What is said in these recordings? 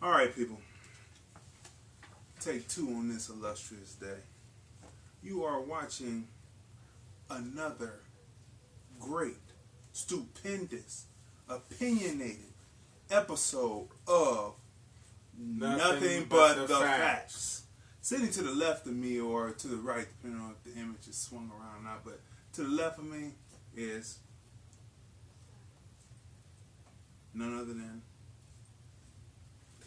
All right, people. Take two on this illustrious day. You are watching another great, stupendous, opinionated episode of Nothing But the Facts. Sitting to the left of me, or to the right, depending on if the image is swung around or not, but to the left of me is none other than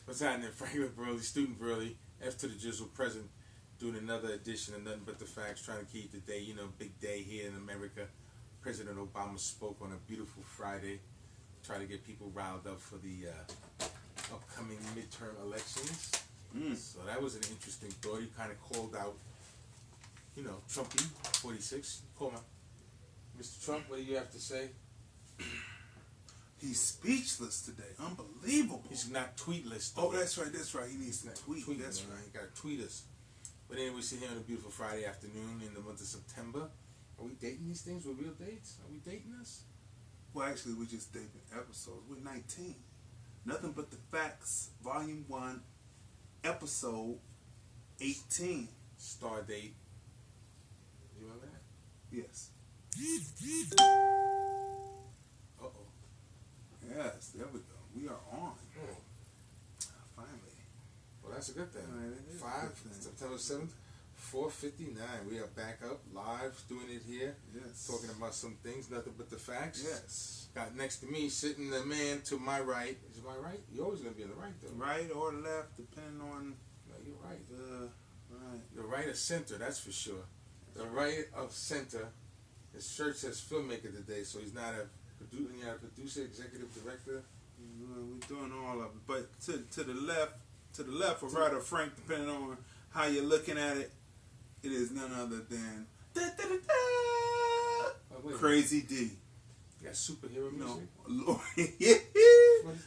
what's happening? Franklin Burley, student Burley, F to the Jizzle, present, doing another edition of Nothing But the Facts, trying to keep the day, big day here in America. President Obama spoke on a beautiful Friday, try to get people riled up for the upcoming midterm elections. So that was an interesting thought. He kind of called out, Trumpy, 46. Call my Mr. Trump, what do you have to say? He's speechless today. Unbelievable. He's not tweetless, though. Oh, that's right. He needs to tweet. That's right. He got to tweet us. But anyway, we sit here on a beautiful Friday afternoon in the month of September. Are we dating these things with real dates? Are we dating us? Well, actually, we're just dating episodes. We're 19. Nothing But the Facts, Volume 1, Episode 18. Star date. You on that? Yes. Uh-oh. Yes, there we go. We are on. Finally. Well, that's a good thing. Right, 5, September 7th, 4:59. We are back up, live, doing it here. Yes. Talking about some things, nothing but the facts. Yes. Got next to me, sitting the man to my right. Is my right? You're always going to be on the right, though. Right or left, depending on... No, you're right. Right. The right of center, that's for sure. The right of center. His shirt says filmmaker today, so he's not a producer, executive director. We're doing all of it. But to the left or right of Frank, depending on how you're looking at it, it is none other than Crazy Dee. You got superhero music? Lord, What is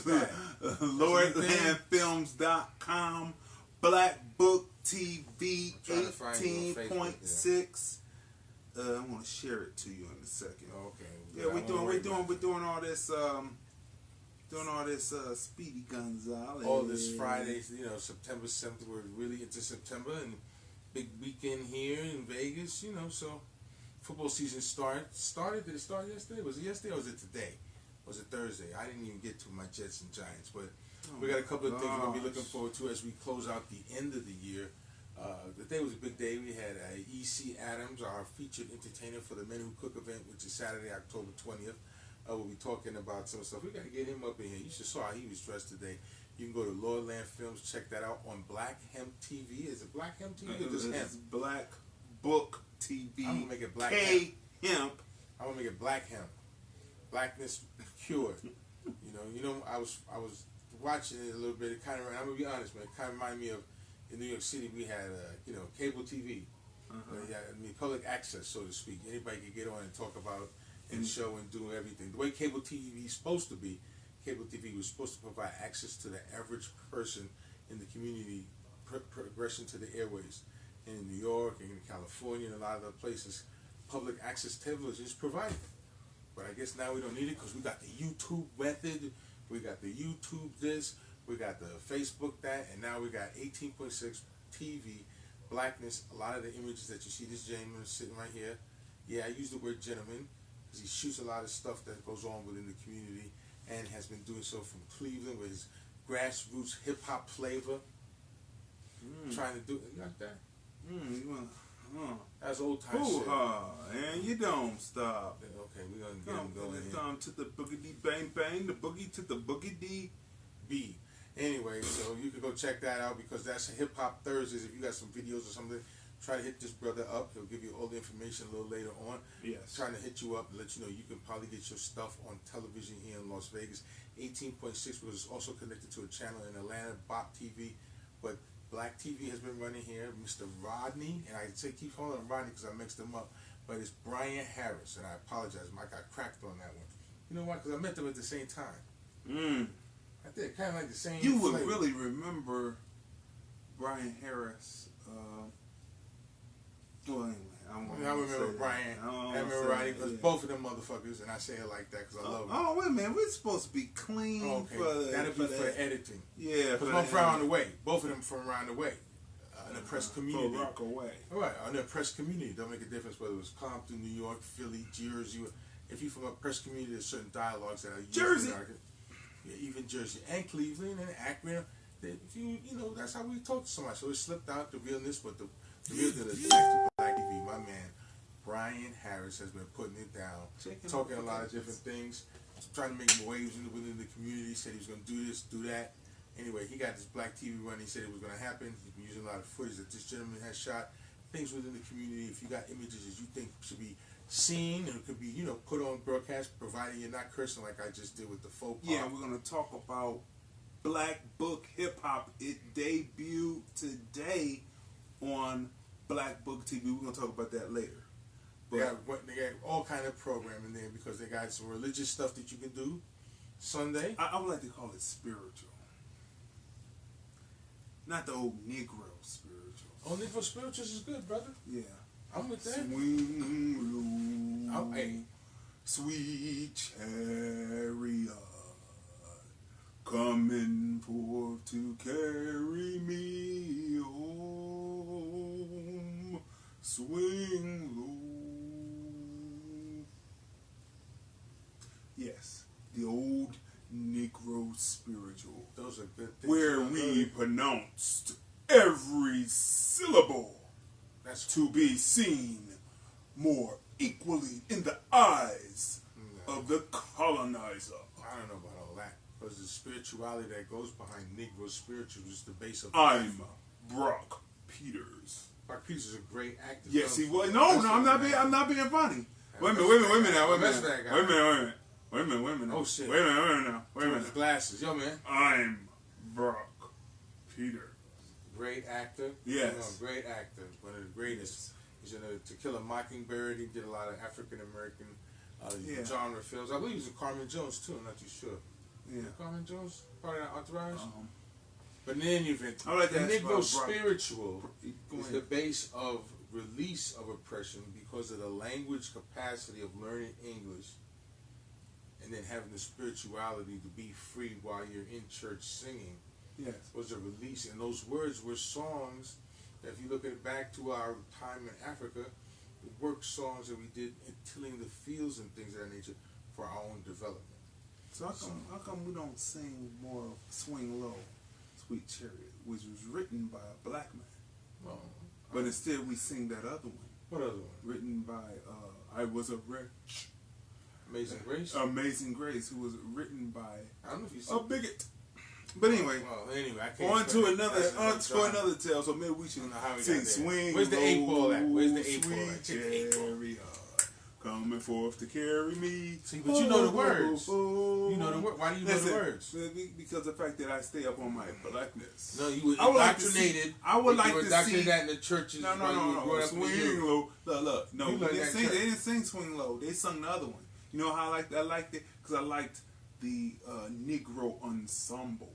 that? Lordlandfilms.com, Black Book TV 18.6. I'm gonna share it to you in a second. Okay. Yeah, we're doing all this Speedy Gonzalez. All this Friday, September 7th. We're really into September and big weekend here in Vegas. So football season started. Did it start yesterday? Was it yesterday or was it today? Was it Thursday? I didn't even get to my Jets and Giants, but we got a couple of things we're gonna be looking forward to as we close out the end of the year. The day was a big day. We had E.C. Adams, our featured entertainer for the Men Who Cook event, which is Saturday, October 20th. We'll be talking about some stuff. We got to get him up in here. You should saw how he was dressed today. You can go to Lordlandfilms, check that out on Black Hemp TV. Is it Black Hemp TV or just Hemp? It's Black Book TV. I'm going to make it Black Hemp. I'm going to make it Black Hemp. Blackness cured. I was watching it a little bit. It kind of, I'm going to be honest, man, it kind of reminded me of in New York City, we had, cable TV. Public access, so to speak. Anybody could get on and talk about and show and do everything. The way cable TV is supposed to be, cable TV was supposed to provide access to the average person in the community, progression to the airways. In New York and in California and a lot of other places, public access television is provided. But I guess now we don't need it because we got the YouTube method, we got the YouTube this, we got the Facebook that, and now we got 18.6 TV, blackness. A lot of the images that you see, this gentleman is sitting right here. Yeah, I use the word gentleman because he shoots a lot of stuff that goes on within the community and has been doing so from Cleveland with his grassroots hip-hop flavor. Trying to do it. You got that? That's old time shit. And you don't stop. Okay, we're going to get him going here. To the boogity bang bang, the boogie to the boogity B. Anyway, so you can go check that out because that's Hip Hop Thursdays. If you got some videos or something, try to hit this brother up. He'll give you all the information a little later on. Yes. Trying to hit you up and let you know you can probably get your stuff on television here in Las Vegas. 18.6 was also connected to a channel in Atlanta, Bop TV. But Black TV has been running here. Mr. Rodney, and I keep calling him Rodney because I mixed him up. But it's Brian Harris, and I apologize. I got cracked on that one. You know why? Because I met them at the same time. I think kind of like the same. You would really remember Brian Harris. Well, anyway, I remember Brian. I remember Rodney, because both of them motherfuckers, and I say it like that because I love them. Oh, wait a minute. We're supposed to be clean okay. That'll be for the editing. Yeah. Because I'm from around the way. Both of them from around the way. An oppressed community. Rockaway. All right, an oppressed community. Don't make a difference whether it was Compton, New York, Philly, Jersey. If you're from an oppressed community, there's certain dialogues that are used Jersey. Yeah, even Jersey and Cleveland and Akron. You know, that's how we talk to somebody. So it slipped out the realness, but the real deal is back to Black TV. My man Brian Harris has been putting it down, talking a lot of different things, trying to make waves within the community. Said he was going to do this, do that. Anyway, he got this Black TV run. He said it was going to happen. He's been using a lot of footage that this gentleman has shot. Things within the community. If you got images that you think should be seen and it could be, you know, put on broadcast, providing you're not cursing like I just did with the faux pop. Yeah, we're going to talk about Black Book Hip Hop. It debuted today on Black Book TV. We're going to talk about that later. They got all kind of programming there because they got some religious stuff that you can do Sunday. I would like to call it spiritual. Not the old Negro spirituals. Oh, Negro spirituals is good, brother. Yeah. I'm with that. Swing low, hey. sweet chariot, coming forth to carry me home. Swing low. Yes, the old Negro spiritual. Those are good things. Where we pronounced every syllable to be seen more equally in the eyes of the colonizer. I don't know about all that. Because the spirituality that goes behind Negro spirituals is the base of I'm Brock Peters. Brock Peters is a great actor. Yes, he was. No, I'm not being funny. Wait a minute. Oh shit. Wait a minute. His glasses. Yo, man. I'm Brock Peters. Great actor. Yes. You know, great actor. One of the greatest. He's in To Kill a Mockingbird. He did a lot of African American genre films. I believe he was in Carmen Jones too. I'm not too sure. Yeah. Carmen Jones? Part of that entourage? But in any event, I like the that Negro spiritual is the base of release of oppression because of the language capacity of learning English and then having the spirituality to be free while you're in church singing. Yes. Was a release, and those words were songs that, if you look at it back to our time in Africa, work songs that we did in tilling the fields and things of that nature for our own development. So how come we don't sing more of Swing Low, Sweet Chariot, which was written by a black man? Well, but instead we sing that other one. What other one? Written by I Was a Wretch. Amazing Grace? Amazing Grace, who was written by I don't know if you a bigot. But anyway, I can't on to another tale. So maybe we should sing Swing. Where's the 8 ball at? Where's the 8 ball at? Chariot, coming forth to carry me. See, but you know the words. You know the words. Why do you know the words? Because of the fact that I stay up on my blackness. No, you were indoctrinated. I would like to see. Indoctrinated that in the churches. No. Swing Low. Look. No, they didn't sing Swing Low. They sung the other one. You know how I liked it? Because I liked the Negro ensembles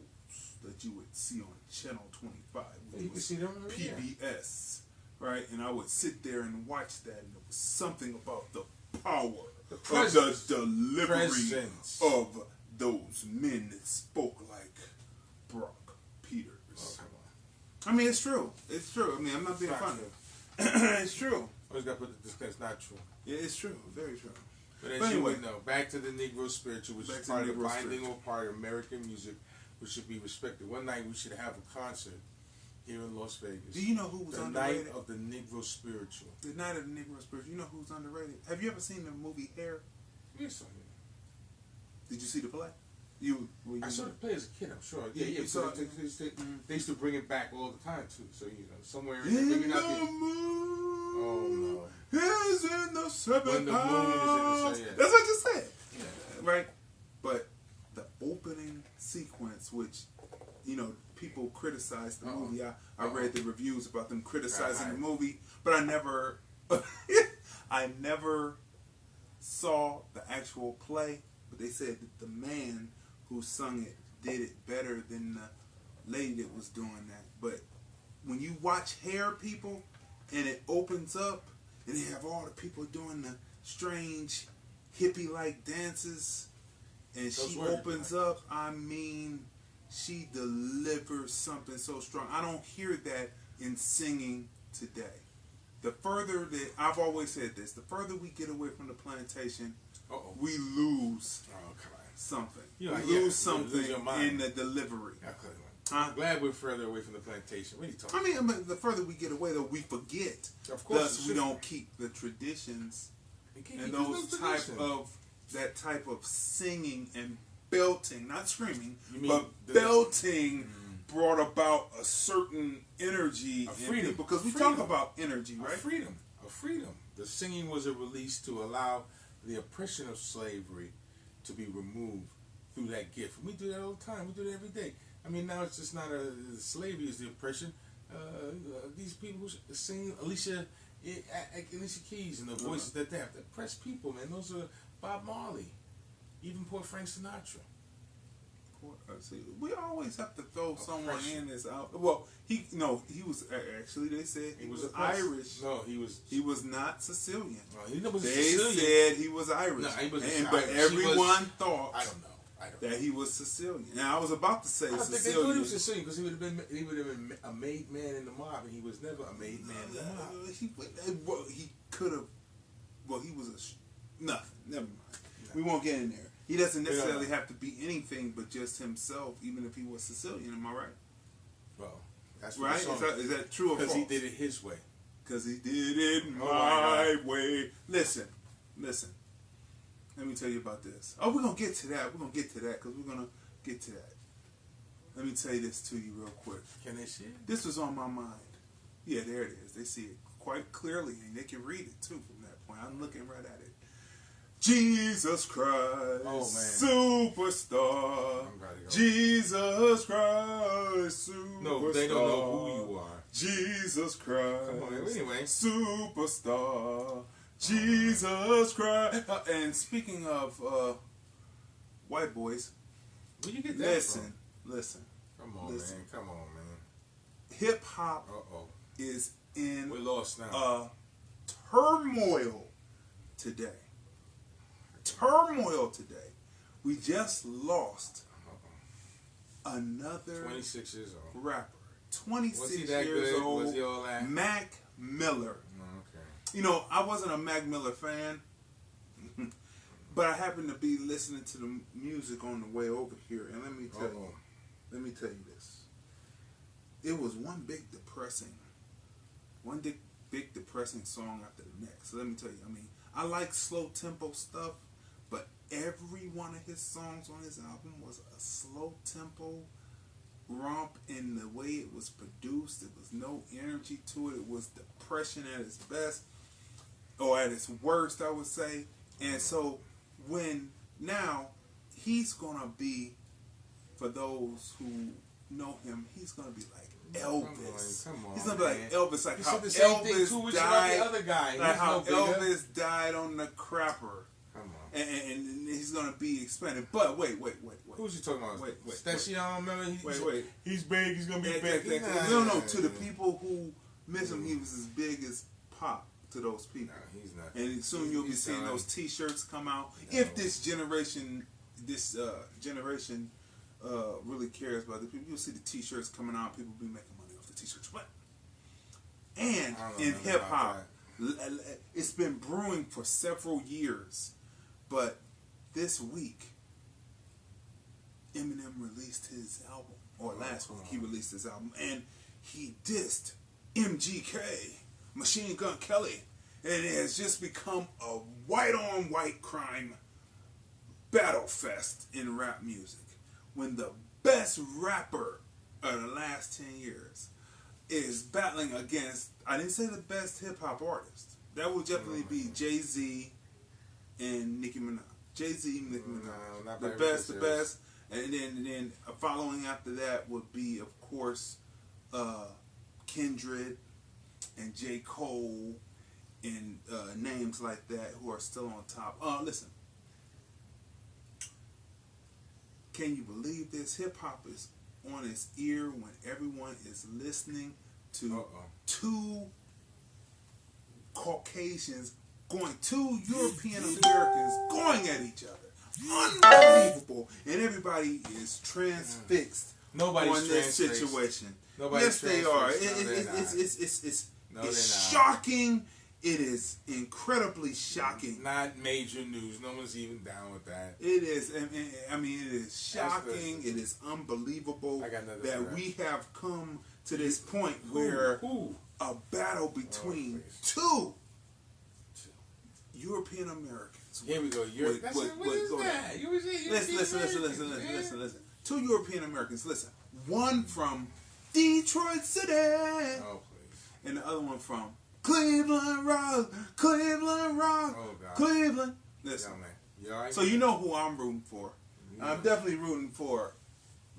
that you would see on Channel 25. You can see them on PBS, right? And I would sit there and watch that, and there was something about the power, of the delivery of those men that spoke like Brock Peters. Oh, come on. I mean, it's true. It's true. I mean, I'm not being funny. It's true. Always got to put this. That's not true. Yeah, it's true. Very true. But as you would know, back to the Negro spiritual, which is part of the bilingual part of American music, which should be respected. One night we should have a concert here in Las Vegas. Do you know who was underrated? The Night of the Negro Spiritual. The Night of the Negro Spiritual. You know who's underrated? Have you ever seen the movie Hair? Yes, I did. Did you see the play? I saw the play as a kid, I'm sure. Yeah. They used to bring it back all the time, too. So, somewhere in the moon. Oh, no. Is in the seventh when the moon is in the sun. That's what you said. Yeah. Right? But the opening sequence, which, people criticized the movie. I read the reviews about them criticizing the movie, but I never saw the actual play. But they said that the man who sung it did it better than the lady that was doing that. But when you watch Hair, people, and it opens up, and they have all the people doing the strange hippie-like dances, and she opens up. I mean, she delivers something so strong. I don't hear that in singing today. The further that, I've always said this, the further we get away from the plantation, we lose something. We lose something in the delivery. I'm glad we're further away from the plantation. What are you talking about? I mean, the further we get away, though, we forget. Of course. Thus, we don't keep the traditions and that type of singing and belting, not screaming, but belting brought about a certain energy of freedom. Because we talk about energy, right? Of freedom. The singing was a release to allow the oppression of slavery to be removed through that gift. We do that all the time. We do that every day. I mean, now it's just not slavery is the oppression. These people who sing Alicia Keys and the voices that they have to oppress people, man. Those are Bob Marley, even poor Frank Sinatra. We always have to throw someone in this out. Well, he was actually. They said he was Irish. No, he was not Sicilian. He was they Sicilian. Said he was Irish. No, he was but everyone thought. I don't know. That he was Sicilian. And I was about to say Sicilian. I think they thought he was Sicilian because he would have been a made man in the mob, and he was never a made man in the mob. He could have. Well, he was nothing. Never mind. No. We won't get in there. He doesn't necessarily have to be anything but just himself, even if he was Sicilian. Am I right? Well, that's right. Is that true or false? Because he did it his way. Because he did it my way. Listen. Let me tell you about this. Oh, we're going to get to that. We're going to get to that because we're going to get to that. Let me tell you this to you real quick. Can they see it? This was on my mind. Yeah, there it is. They see it quite clearly, and they can read it, too, from that point. I'm looking right at it. Jesus Christ, superstar. Jesus Christ, superstar. No, they don't know who you are. Jesus Christ, come on, anyway. Superstar. Jesus Christ. And speaking of white boys, where you get that from? Listen. Come on, man. Hip hop is in we're lost now. Turmoil today. We just lost another 26 years old rapper. 26 years old. Was he all that? Mac Miller. Okay. You know, I wasn't a Mac Miller fan, but I happened to be listening to the music on the way over here, and let me tell you this. It was one big depressing song after the next. So let me tell you, I mean, I like slow tempo stuff, but every one of his songs on his album was a slow tempo romp in the way it was produced. There was no energy to it. It was depression at its best, or at its worst, I would say. And so when now he's gonna be, for those who know him, he's gonna be like Elvis. Come on, he's gonna be like Elvis, like how Elvis died. Other guy. Like how Elvis died on the crapper. Come on. And he's gonna be expanded. But wait. Who's you talking about? Wait. Remember? He's big. He's gonna be big. No. To the people who miss him, he was as big as Pop. To those people. No, he's not. And soon you'll be seeing those T-shirts come out. No. If this generation really cares about the people, you'll see the T-shirts coming out. People will be making money off the T-shirts. But and in hip hop, it's been brewing for several years. But this week, Eminem released his album, or last week he released his album, and he dissed MGK, Machine Gun Kelly, and it has just become a white-on-white crime battle fest in rap music. When the best rapper of the last 10 years is battling against, I didn't say the best hip-hop artist. That would definitely be Jay-Z and Nicki Minaj. Jay-Z and Nicki Minaj. The best. And then following after that would be, of course, Kendrick and J. Cole and names like that who are still on top. Listen. Can you believe this? Hip-hop is on its ear when everyone is listening to two Caucasians going, two European Americans going at each other. Unbelievable. And everybody is transfixed on this situation. Yes, they are. It's shocking. It is incredibly shocking. Not major news. No one's even down with that. It is. I mean, it is shocking. It is unbelievable that we have come to this point where a battle between two European Americans. Here we go. Listen. Two European Americans. Listen. One from Detroit City. Oh, please. And the other one from Cleveland Rock. Oh, God. Cleveland. Listen. You all right? So you know who I'm rooting for. Yeah. I'm definitely rooting for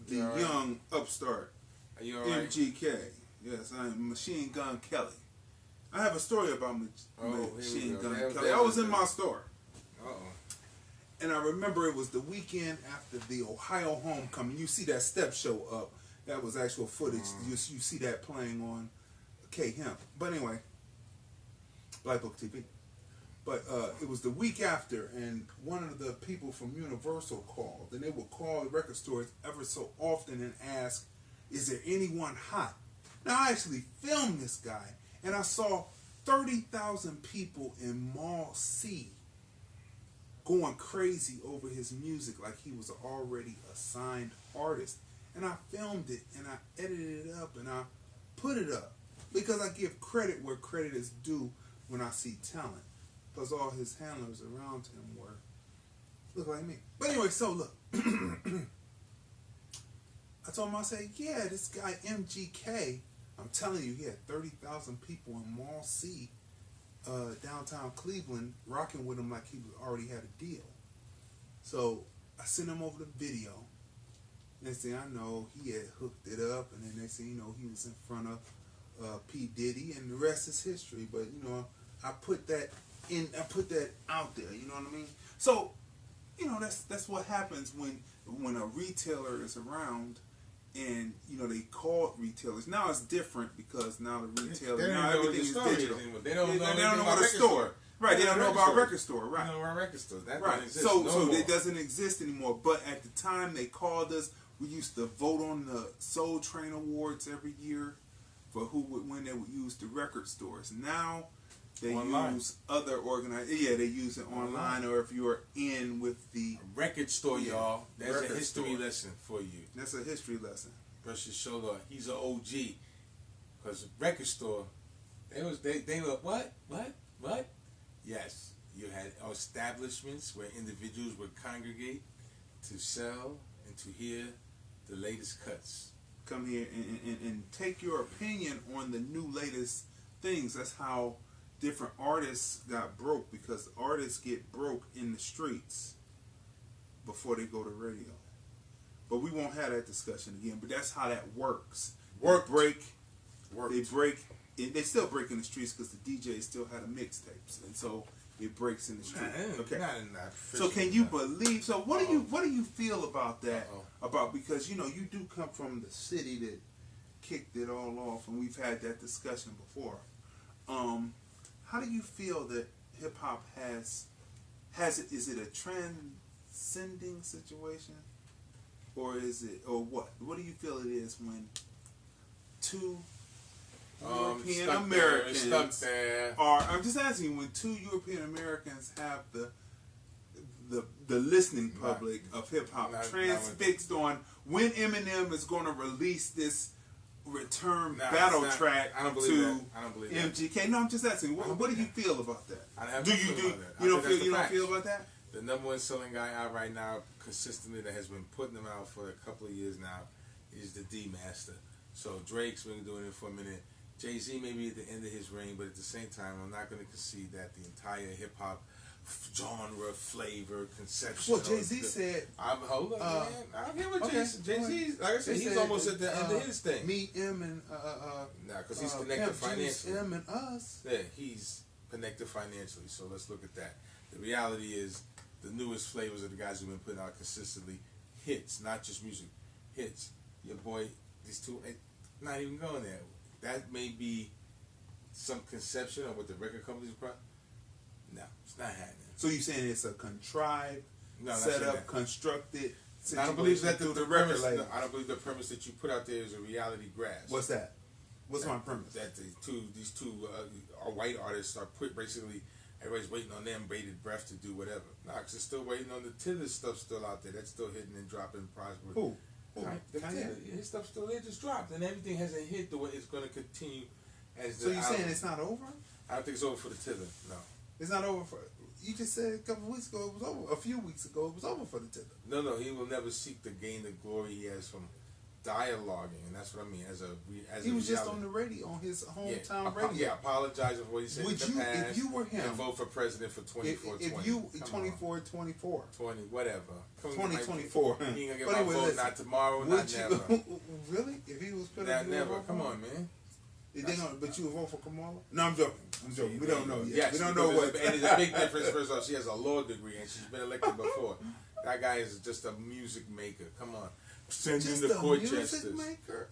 the young upstart. Are you all right? MGK. Yes, I'm Machine Gun Kelly. I have a story about Machine Gun Kelly. I was in my store. And I remember it was the weekend after the Ohio homecoming. You see that step show up. That was actual footage. You see that playing on K-Hemp. But anyway, Black Book TV. But it was the week after, and one of the people from Universal called. And they would call the record stores ever so often and ask, is there anyone hot? Now, I actually filmed this guy, and I saw 30,000 people in Mall C going crazy over his music like he was already a signed artist. And I filmed it, and I edited it up, and I put it up. Because I give credit where credit is due when I see talent. Because all his handlers around him look like me. But anyway, so look. I told him, I said, yeah, this guy MGK, I'm telling you, he had 30,000 people in Mall C, downtown Cleveland, rocking with him like he already had a deal. So I sent him over the video. Next thing I know, he had hooked it up, and then next thing you know, he was in front of P. Diddy, and the rest is history. But you know, I put that out there. You know what I mean? So, you know, that's what happens when a retailer is around. And you know they call it retailers. Now it's different because now the retailer now everything is digital. They don't know what a store. Right, they don't know about a record store. Right, they don't know about record stores. That right. So it doesn't exist anymore. But at the time they called us, we used to vote on the Soul Train Awards every year for who would win. They would use the record stores. Now they use other organizations. Yeah, they use it online, or if you're in with the record store, y'all. There's a history lesson for you. That's a history lesson. Brush your shoulder. He's an OG. Because record store, they were what? Yes, you had establishments where individuals would congregate to sell and to hear the latest cuts. Come here and take your opinion on the new latest things. That's how different artists got broke, because artists get broke in the streets before they go to radio. But we won't have that discussion again. But that's how that works. They break. They still break in the streets because the DJs still had the mixtapes, and so it breaks in the street. Okay. So can you believe? So what do you feel about that? About, because you know you do come from the city that kicked it all off, and we've had that discussion before. How do you feel that hip hop has it? Is it a transcending situation, or is it, or what? What do you feel it is when two European Americans are? I'm just asking, when two European Americans have the listening public of hip hop transfixed on when Eminem is going to release this return battle track to MGK. No, I'm just asking. What do you feel about that? You don't feel about that? The number one selling guy out right now consistently, that has been putting them out for a couple of years now, is the D Master. So Drake's been doing it for a minute. Jay-Z may be at the end of his reign, but at the same time, I'm not going to concede that the entire hip hop genre, flavor, conception. Well, Jay-Z said, hold on, man. I get what Jay-Z, like I said, he's almost at the end of his thing. Me, M, and because he's connected financially. M and us. Yeah, he's connected financially. So let's look at that. The reality is, the newest flavors of the guys who've been putting out consistently hits, not just music, hits. Your boy, these two, not even going there. That may be some conception of what the record company's about. No, it's not happening. So you're saying it's a contrived, No, set up, constructed I don't believe that through the record premise. label. I don't believe the premise that you put out there is a reality grasp. What's that? What's my premise? That these two white artists are basically everybody's waiting on them bated breath to do whatever. Nah, because they're still waiting on the Tither stuff still out there. That's still hitting and dropping. Prosperous. Who? His stuff still there, just dropped, and everything hasn't hit the way it's going to continue. So you're saying it's not over? I don't think it's over for the Tither. No, it's not over for. You just said a couple of weeks ago it was over. A few weeks ago it was over for the Tither. No, he will never seek to gain the glory he has from dialoguing, and that's what I mean. He was just on the radio, on his hometown radio. Yeah, apologizing for what he said in the past. If you were him, and vote for president for 24-20. If you 24, 20, whatever. 2024. He ain't gonna get my vote. Not tomorrow. Not never. Really? If he was put not never. Come on, man. But you would vote for Kamala? No, I'm joking. We don't know yet. Yes, we don't know what. And there's a big difference. First off, she has a law degree and she's been elected before. That guy is just a music maker. Come on. Send in the court jesters.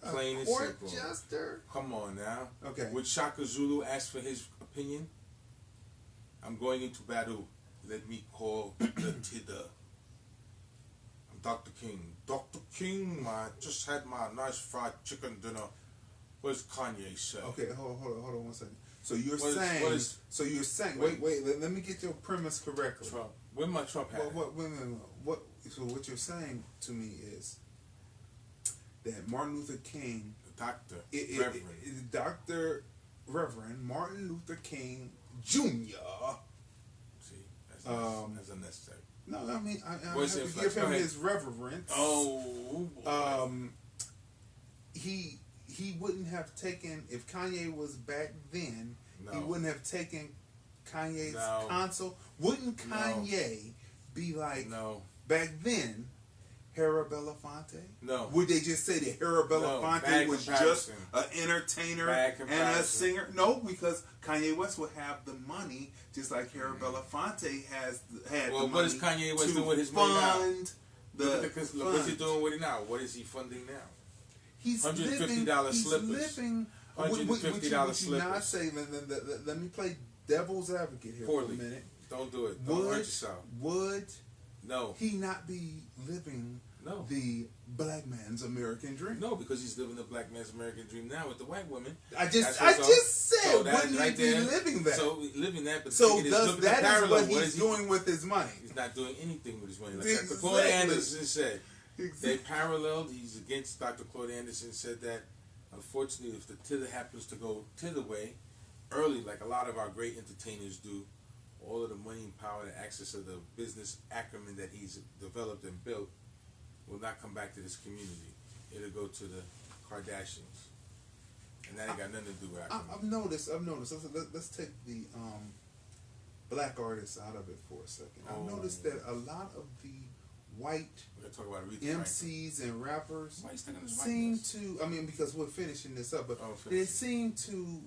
Plain and simple. Jester? Come on now. Okay. Would Shaka Zulu ask for his opinion? I'm going into battle. Let me call the Tither. I'm Dr. King. Dr. King, I just had my nice fried chicken dinner. What's Kanye say? Okay, hold on 1 second. So you're saying. Wait. Let me get your premise correctly. Trump. When my Trump hat? So what you're saying to me is that Martin Luther King, Reverend Martin Luther King Jr. See, that's unnecessary. No, I mean I have to give him his reverence. Oh, boy. He wouldn't have taken, if Kanye was back then, he wouldn't have taken Kanye's console. Wouldn't Kanye be like back then Hera Belafonte? No. Would they just say that Hera Belafonte was just an entertainer and a singer? No, because Kanye West would have the money just like Hera Belafonte had the money. What is Kanye West doing with his money now? Look what's he doing with it now? What is he funding now? He's $150 slippers. $150 slippers. Not say, let me play devil's advocate here for a minute. Don't do it. Don't hurt yourself. Would he not be living the black man's American dream? No, because he's living the black man's American dream now with the white woman. I just said, wouldn't he be living that? So living that, but so that is what he's doing with his money. He's not doing anything with his money. Like Dr. Claude Anderson said. They paralleled. He's against Dr. Claude Anderson. Said that unfortunately, if the Tither happens to go Tither way early, like a lot of our great entertainers do, all of the money and power and access of the business acumen that he's developed and built will not come back to this community. It'll go to the Kardashians, and that ain't got nothing to do with acumen. I've noticed. Let's take the black artists out of it for a second. I've noticed that a lot of the white MCs and rappers seem to, because we're finishing this up, but they seem to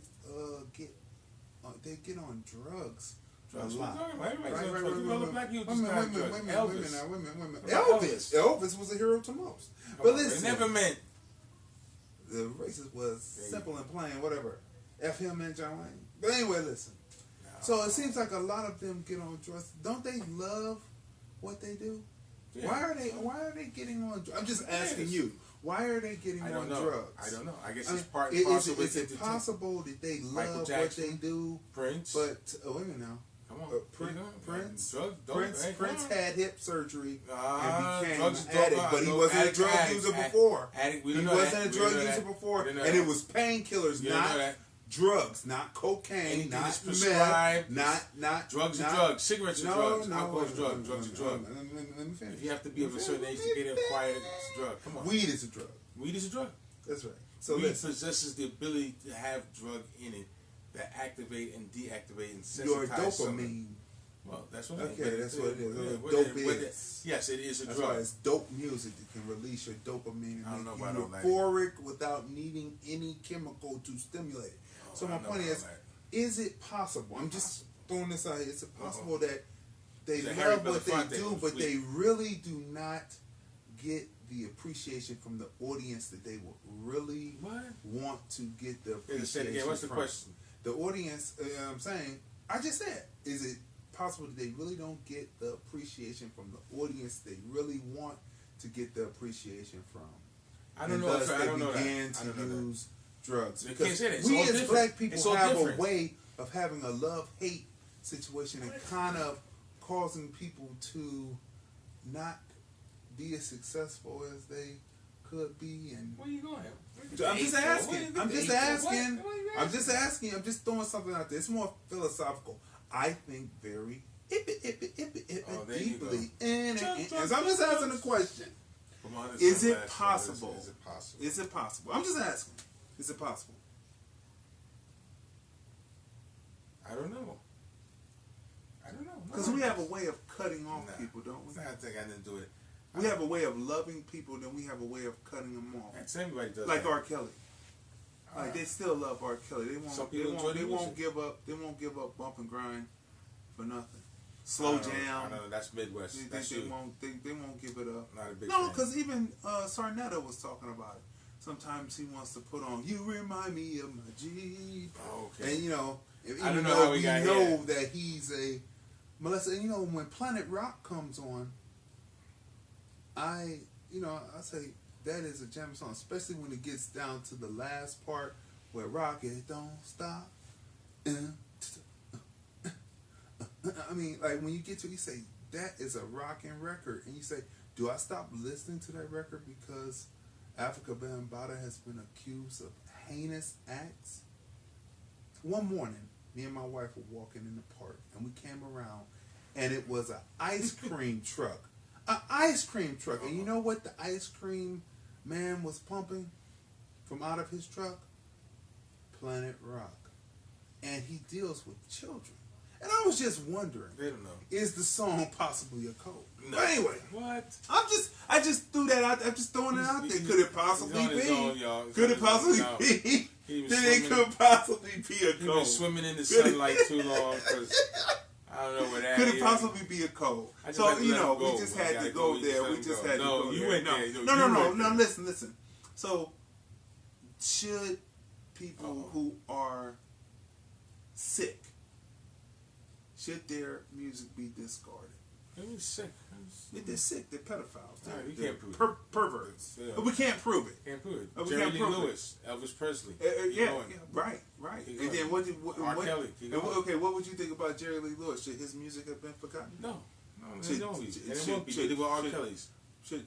they get on drugs a lot. Elvis was a hero to most. But listen, never meant the racist was simple and plain, whatever. F him and John Wayne. But anyway, listen. So it seems like a lot of them get on drugs. Don't they love what they do? Yeah. Why are they getting on drugs? I'm just asking you. Why are they getting on drugs? I don't know. I guess it's part and parcel with it. Is it possible that they love what they do? Prince. But wait a minute now. Come on. Prince had hip surgery and became an addict, but he wasn't a drug user before. He wasn't a drug user before, and it was painkillers, not drugs, not cocaine, not meth, not drugs are drugs. Cigarettes are drugs. Alcohol is drugs. Drugs are drugs. Let me finish. If you have to be of a certain age to get acquired, it's a drug. Come on. Weed is a drug. Weed is a drug. That's right. So weed possesses the ability to have drug in it that activate and deactivate and sensitize your dopamine. Well, that's what that's what it is. Dope is. Yes, it is a drug. That's why it's dope music that can release your dopamine and make you euphoric without needing any chemical to stimulate it. So my point is it possible? I'm just throwing this out here. Is it possible that they love what they do, but they really do not get the appreciation from the audience that they would really want to get the appreciation What's the question? the audience, I'm saying, I just said, is it possible that they really don't get the appreciation from the audience they really want to get the appreciation from? I don't and know. thus I don't know that. to use drugs. You can't say that. It's we all as different. black people It's all have different. a way of having a love-hate situation and kind of causing people to not be as successful as they could be. And where you going? I'm just asking. I'm just asking. I'm just throwing something out there. It's more philosophical. I think very deeply. And so I'm just asking a question. Is it possible? Is it possible? Is it possible? I'm just asking. Is it possible? I don't know. Because we have a way of cutting off people, don't we? I think I didn't do it. We have a way of loving people, then we have a way of cutting them off. That's everybody does. Like that. R. Kelly. Like they still love R. Kelly. They won't. They won't give up. They won't give up bump and grind for nothing. Slow jam. I know that's Midwest. They won't. They won't give it up. Not a big No, fan. because even Sarnetta was talking about it. Sometimes he wants to put on "You Remind Me of My Jeep." Oh, okay. And you know, I don't know how we got here. that he's a molester. And you know, when Planet Rock comes on, I say that is a jam song, especially when it gets down to the last part where "Rocket Don't Stop." I mean, like when you get to it, you say that is a rocking record, and you say, do I stop listening to that record because Africa Bambaataa has been accused of heinous acts? One morning, me and my wife were walking in the park, and we came around, and it was an ice cream truck. An ice cream truck. And you know what the ice cream man was pumping from out of his truck? Planet Rock. And he deals with children. And I was just wondering, They don't know. is the song possibly a code? No. But anyway, What? I just threw that out. I'm just throwing it out there. Could it possibly be? Could it possibly be? Then it could possibly be a code. He was swimming in the sunlight too long because I don't know what that Could is. it possibly be a code? So we just had to go there. We just had to go there. You went there. No. Listen. So should people who are sick, should their music be discarded? He was sick. If they're sick, they're pedophiles. No, you can't prove it. Perverts. Yeah. But we can't prove it. Can't prove it. We Jerry can't Lee prove it. Lewis, Elvis Presley. Right. And then R. Kelly. What would you think about Jerry Lee Lewis? Should his music have been forgotten? No, they don't. And it won't be. They did with R. Kelly's. Should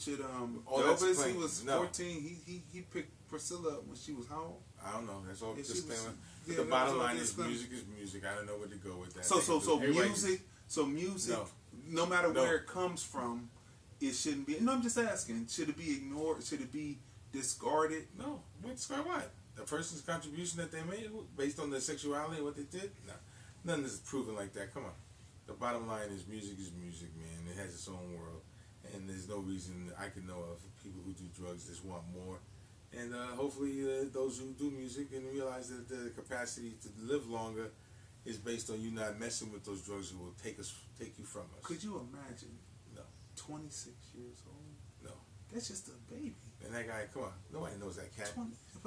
All that's Elvis? plain. He was 14. He picked Priscilla when she was how old? I don't know. That's all Yeah, disclaimer. yeah, The that bottom was all line is disclaimer. music is music. I don't know where to go with that. So music, no matter where it comes from, it shouldn't be. No, I'm just asking. Should it be ignored? Should it be discarded? No. Discard what? The person's contribution that they made based on their sexuality and what they did? No. Nothing is proven like that. Come on. The bottom line is music, man. It has its own world. And there's no reason I can know of people who do drugs just want more. And hopefully those who do music and realize that the capacity to live longer is based on you not messing with those drugs who will take you from us. Could you imagine? No. 26 years old? No. That's just a baby. And that guy, come on. Nobody knows that cat.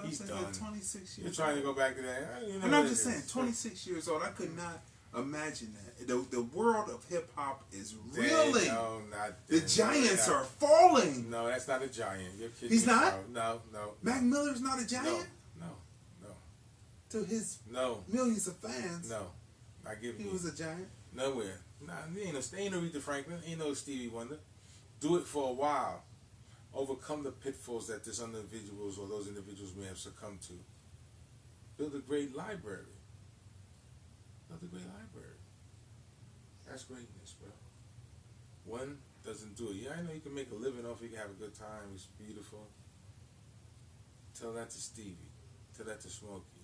He's done. 26 years You're trying to go back to that. And I'm just saying, 26 years old, I could not imagine that. The world of hip-hop is reeling. No, not the giants are falling. No, that's not a giant. He's not? No. Mac Miller's not a giant? No. To his No. millions of fans. No. I give He was a giant? Nowhere. Nah, ain't no Aretha Franklin. Ain't no Stevie Wonder. Do it for a while. Overcome the pitfalls that those individuals may have succumbed to. Build a great library. That's greatness, bro. One doesn't do it. Yeah, I know you can make a living off it. You can have a good time. It's beautiful. Tell that to Stevie. Tell that to Smokey.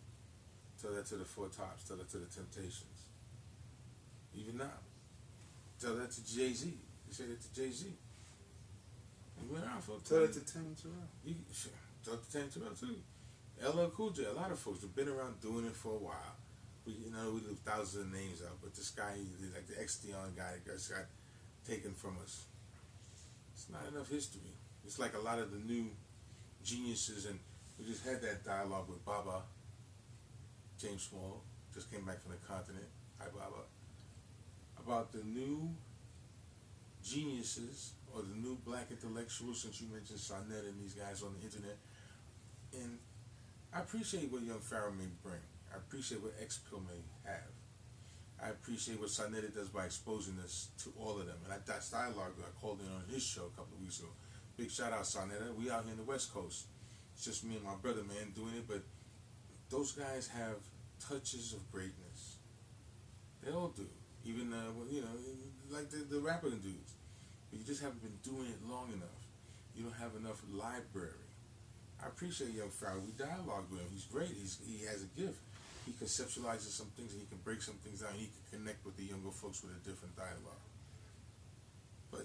Tell that to the Four Tops. Tell that to the Temptations. Even now. Tell that to Jay-Z. You say that to Jay-Z. You went out for a Tell it to Tammy Terrell. Tell it to Tammy Terrell too. LL Cool J. A lot of folks have been around doing it for a while. We leave thousands of names out, but this guy, like the ex-Dion guy, just got taken from us. It's not enough history. It's like a lot of the new geniuses, and we just had that dialogue with Baba, James Small, just came back from the continent. Hi, Baba. About the new geniuses or the new black intellectuals, since you mentioned Sonnet and these guys on the internet. And I appreciate what young Pharaoh may bring. I appreciate what X-Pill may have. I appreciate what Sonetta does by exposing us to all of them. And that's dialogue that I called in on his show a couple of weeks ago. Big shout out, Sonetta. We out here in the West Coast. It's just me and my brother, man, doing it. But those guys have touches of greatness. They all do. Even, like the rapping dudes. But you just haven't been doing it long enough. You don't have enough library. I appreciate young Pharaoh. We dialogue with him. He's great. He has a gift. He conceptualizes some things and he can break some things down. He can connect with the younger folks with a different dialogue. But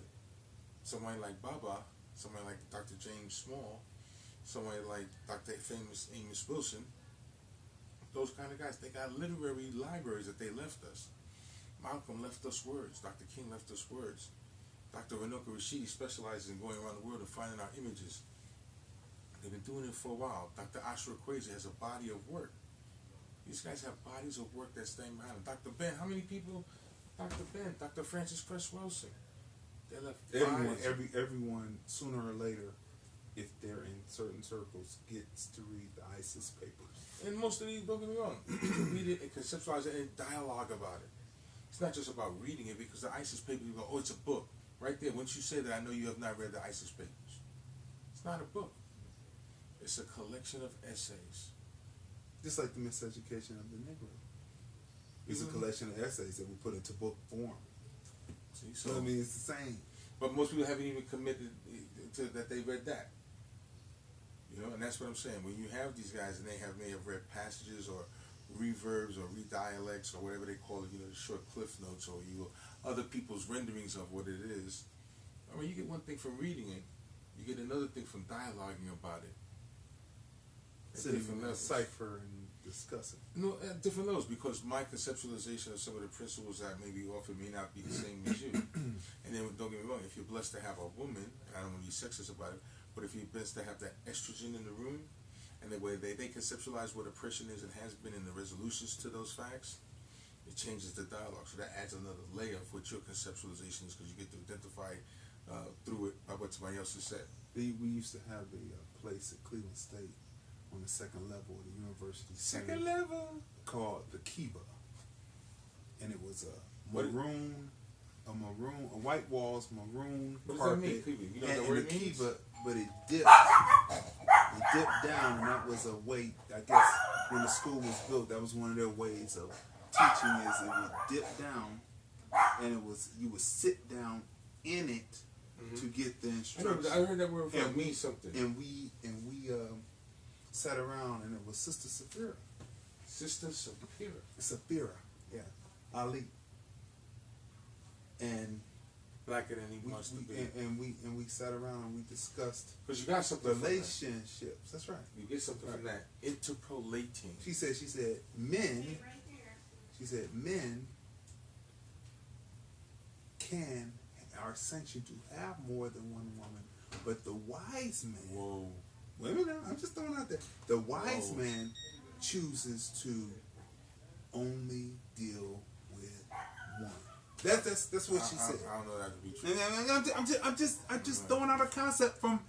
somebody like Baba, somebody like Dr. James Small, somebody like Dr. Famous Amos Wilson, those kind of guys, they got literary libraries that they left us. Malcolm left us words. Dr. King left us words. Dr. Renoka Rashidi specializes in going around the world and finding our images. They've been doing it for a while. Dr. Ashra Crazy has a body of work. These guys have bodies of work that stay behind them. Dr. Ben, how many people? Dr. Ben, Dr. Francis Cress Wilson. They left everyone, sooner or later, if they're in certain circles, gets to read the ISIS papers. And most of these, don't get me wrong, you can read it and conceptualize it and dialogue about it. It's not just about reading it, because the ISIS papers, you go, oh, it's a book. Right there, once you say that, I know you have not read the ISIS papers. It's not a book. It's a collection of essays. Just like the Miseducation of the Negro. It's a collection of essays that we put into book form. See, so I mean, it's the same. But most people haven't even committed to that they read that. You know, and that's what I'm saying. When you have these guys and may have read passages or reverbs or redialects or whatever they call it, the short cliff notes or other people's renderings of what it is. I mean, you get one thing from reading it, you get another thing from dialoguing about it. Different levels. Cipher and discuss it. No, at different levels, because my conceptualization of some of the principles that may be offered may not be the same as you. And then, don't get me wrong, if you're blessed to have a woman, and I don't want to be sexist about it, but if you're blessed to have that estrogen in the room, and the way they conceptualize what oppression is and has been in the resolutions to those facts, it changes the dialogue. So that adds another layer of what your conceptualization is, because you get to identify through it by what somebody else has said. We used to have a place at Cleveland State on the second level of the university. Second level? Called the Kiba. And it was a white walls, maroon what carpet. Does that mean? You know what the word means? Kiba, but it dipped. It dipped down, and that was a way, I guess, when the school was built, that was one of their ways of teaching is it would dip down, and you would sit down in it to get the instruction. I heard that word from me something. And we sat around, and it was Sister Sapphira. Sister Sapphira. Sapphira, yeah. Ali. And blacker than he wants to be. And we sat around and we discussed because you got something relationships. From that. That's right. You get something from that. Interpolating. She said men. She said men are sanctioned to have more than one woman, but the wise man. Whoa. Wait a minute, I'm just throwing out there. The wise man chooses to only deal with one. That's what she said. I don't know that to be true. I'm just throwing out a concept from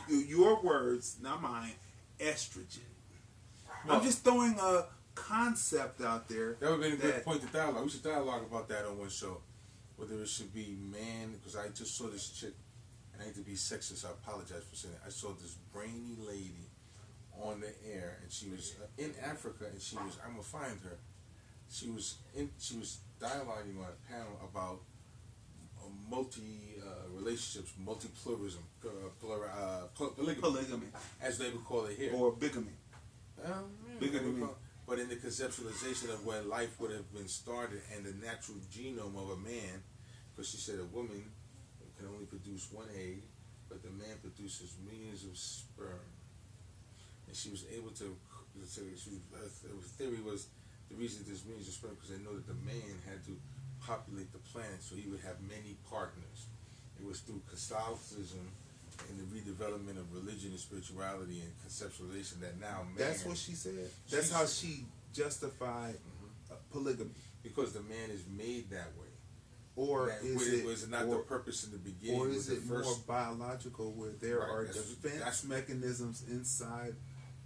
your words, not mine. Estrogen. Well, I'm just throwing a concept out there. That would have been a good point to dialogue. We should dialogue about that on one show. Whether it should be man, because I just saw this chick. I hate to be sexist, I apologize for saying it. I saw this brainy lady on the air, and she was in Africa, and I'm gonna find her. She was dialoguing on a panel about relationships, multi-pluralism, polygamy, as they would call it here, or bigamy. Bigamy. But in the conceptualization of where life would have been started and the natural genome of a man, because she said a woman can only produce one egg, but the man produces millions of sperm. And she was able to, the theory was the reason there's millions of sperm because they know that the man had to populate the planet, so he would have many partners. It was through Catholicism in the redevelopment of religion and spirituality and conceptualization that now man. That's what she said. That's how she justified polygamy. Because the man is made that way. Or was it not the purpose in the beginning? Or is it more biological, where there are defense mechanisms inside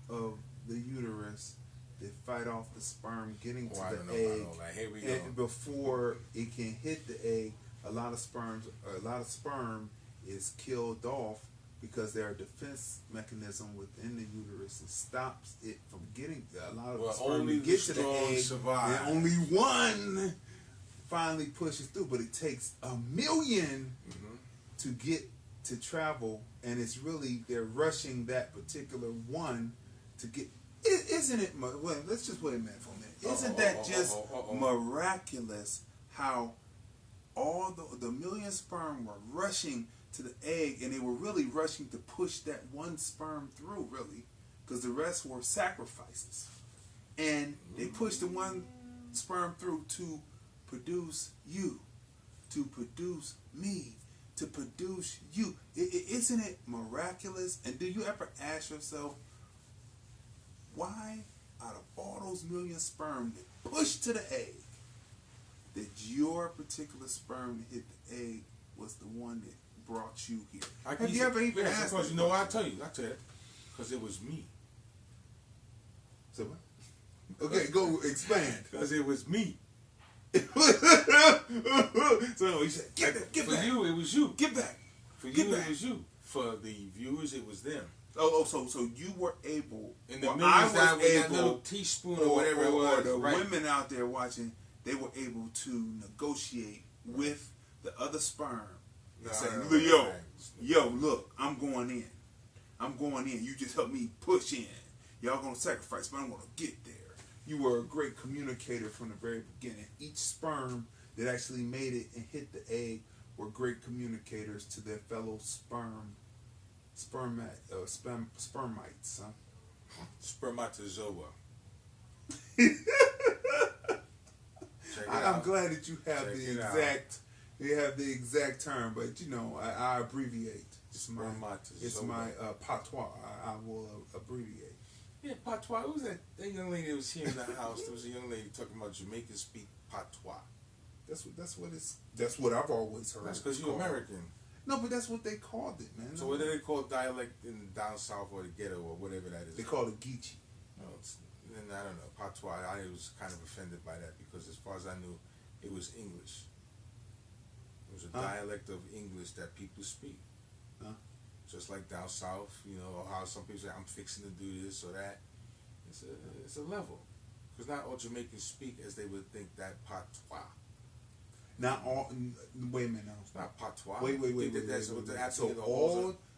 of the uterus that fight off the sperm getting to the egg, Here we go. and before it can hit the egg, a lot of sperm is killed off because there are defense mechanism within the uterus that stops it from getting a lot of sperm only to get to the egg, survive. and only one finally pushes through. But it takes 1 million to get to travel, and it's really they're rushing that particular one to get. Isn't it? Well, let's just wait a minute for a minute. Isn't that just miraculous? How all the million sperm were rushing to the egg, and they were really rushing to push that one sperm through, really, because the rest were sacrifices, and they pushed the one sperm through to produce you, to produce me, to produce you. Isn't it miraculous? And do you ever ask yourself, why out of all those million sperm that pushed to the egg, that your particular sperm that hit the egg was the one that brought you here? Have you ever even asked? Because you know what? I'll tell you. Because it was me. So what? Okay, go expand. Because it was me. So he said, get back. For you, it was you. Get back. For you, it was you. For the viewers, it was them. So you were able, in the millions that with that little teaspoon or whatever it was. Or the women out there watching, they were able to negotiate with the other sperm and say, yo, look, I'm going in. You just help me push in. Y'all gonna sacrifice, but I'm gonna get there. You were a great communicator from the very beginning. Each sperm that actually made it and hit the egg were great communicators to their fellow spermites, huh? Spermatozoa. I'm glad that you have the exact term, but you know I abbreviate. It's my patois. I will abbreviate. Yeah, patois. Who was that young lady that was here in the house? There was a young lady talking about Jamaicans speak patois. That's what I've always heard. That's because you're American. No, but that's what they called it, man. So what do they call dialect in down south or the ghetto or whatever that is? They call it Geechee. No, I don't know. Patois. I was kind of offended by that because as far as I knew, it was English. It was a dialect of English that people speak. Just like down south, you know, how some people say, I'm fixing to do this or that. It's a level. Because not all Jamaicans speak as they would think that patois. Not all. Wait a minute now. It's not patois. Wait.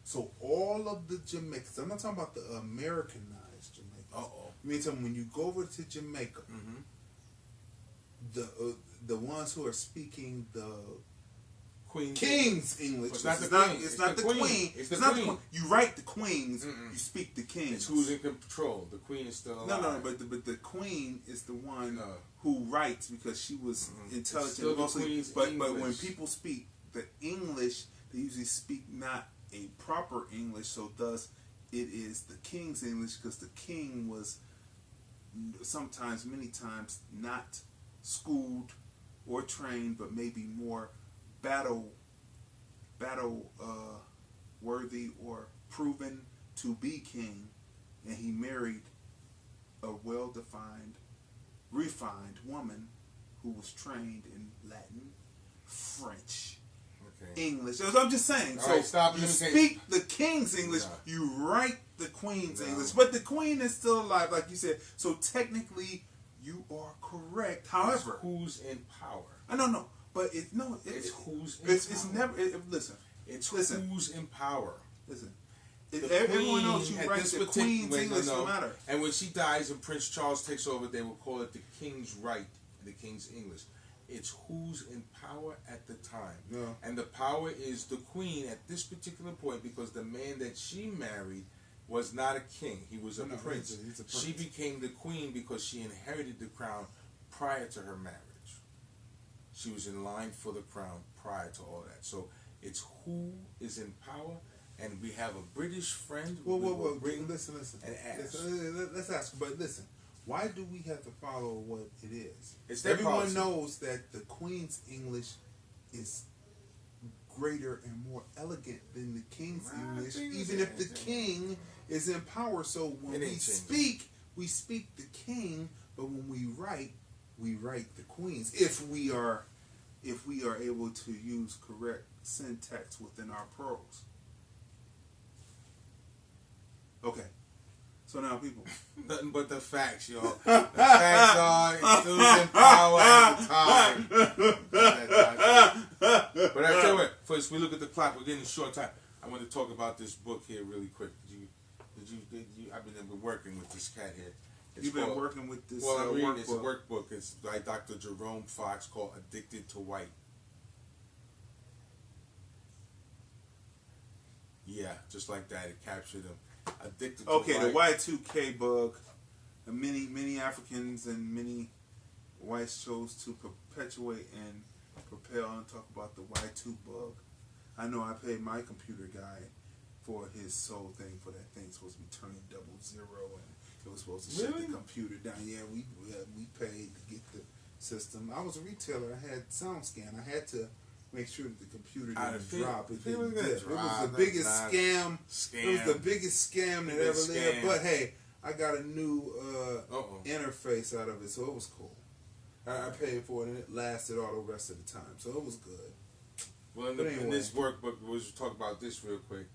So all of the Jamaicans. I'm not talking about the Americanized Jamaicans. I mean, when you go over to Jamaica, the ones who are speaking the King's English. It's not the queen. It's not the queen. You write the queens. You speak the kings. It's who's in control. The queen is still alive. No. But the queen is the one who writes because she was intelligent. Mostly, but when people speak the English, they usually speak not a proper English. So thus, it is the king's English because the king was many times, not schooled or trained, but maybe more battle worthy or proven to be king, and he married a well-defined, refined woman who was trained in Latin, French, English. So I'm just saying. All right, you speak the king's English, you write the queen's English, but the queen is still alive, like you said. So technically, you are correct. However, who's in power? I don't know. But it's who's in power. Listen. Who's in power. Listen. Everyone knows you write the Queen's English no matter. And when she dies and Prince Charles takes over, they will call it the King's Right, the King's English. It's who's in power at the time. Yeah. And the power is the Queen at this particular point because the man that she married was not a king. He was a prince. He's a prince. She became the queen because she inherited the crown prior to her marriage. She was in line for the crown prior to all that. So it's who is in power, and we have a British friend. Whoa. Bring Listen. and ask. Let's ask. But listen, why do we have to follow what it is? It's their Everyone policy. knows that the Queen's English is greater and more elegant than the King's English, even if the King is in power. So when we speak the King, but when we write the Queen's. If we are able to use correct syntax within our prose. Okay. So now, people. Nothing but the facts, y'all. The facts are still in power at the time. But I tell you what, first we look at the clock. We're getting a short time. I want to talk about this book here really quick. Did you? I've been working with this cat here. You've been working with this. Well, I'm reading. Workbook. It's a workbook. It's by Dr. Jerome Fox called "Addicted to White." Yeah, just like that. It captured them. Addicted to white. Okay, the Y2K bug. Many Africans and many whites chose to perpetuate and propel and talk about the Y2 bug. I know I paid my computer guy for his sole thing for that thing. It's supposed to be turning 00 and it was supposed to shut the computer down. Yeah, we paid to get the system. I was a retailer. I had SoundScan. I had to make sure that the computer didn't drop. It didn't dip. It was the biggest scam. It was the biggest scam that ever lived. But hey, I got a new interface out of it, so it was cool. I paid for it, and it lasted all the rest of the time, so it was good. Well, in this workbook, we'll just talk about this real quick.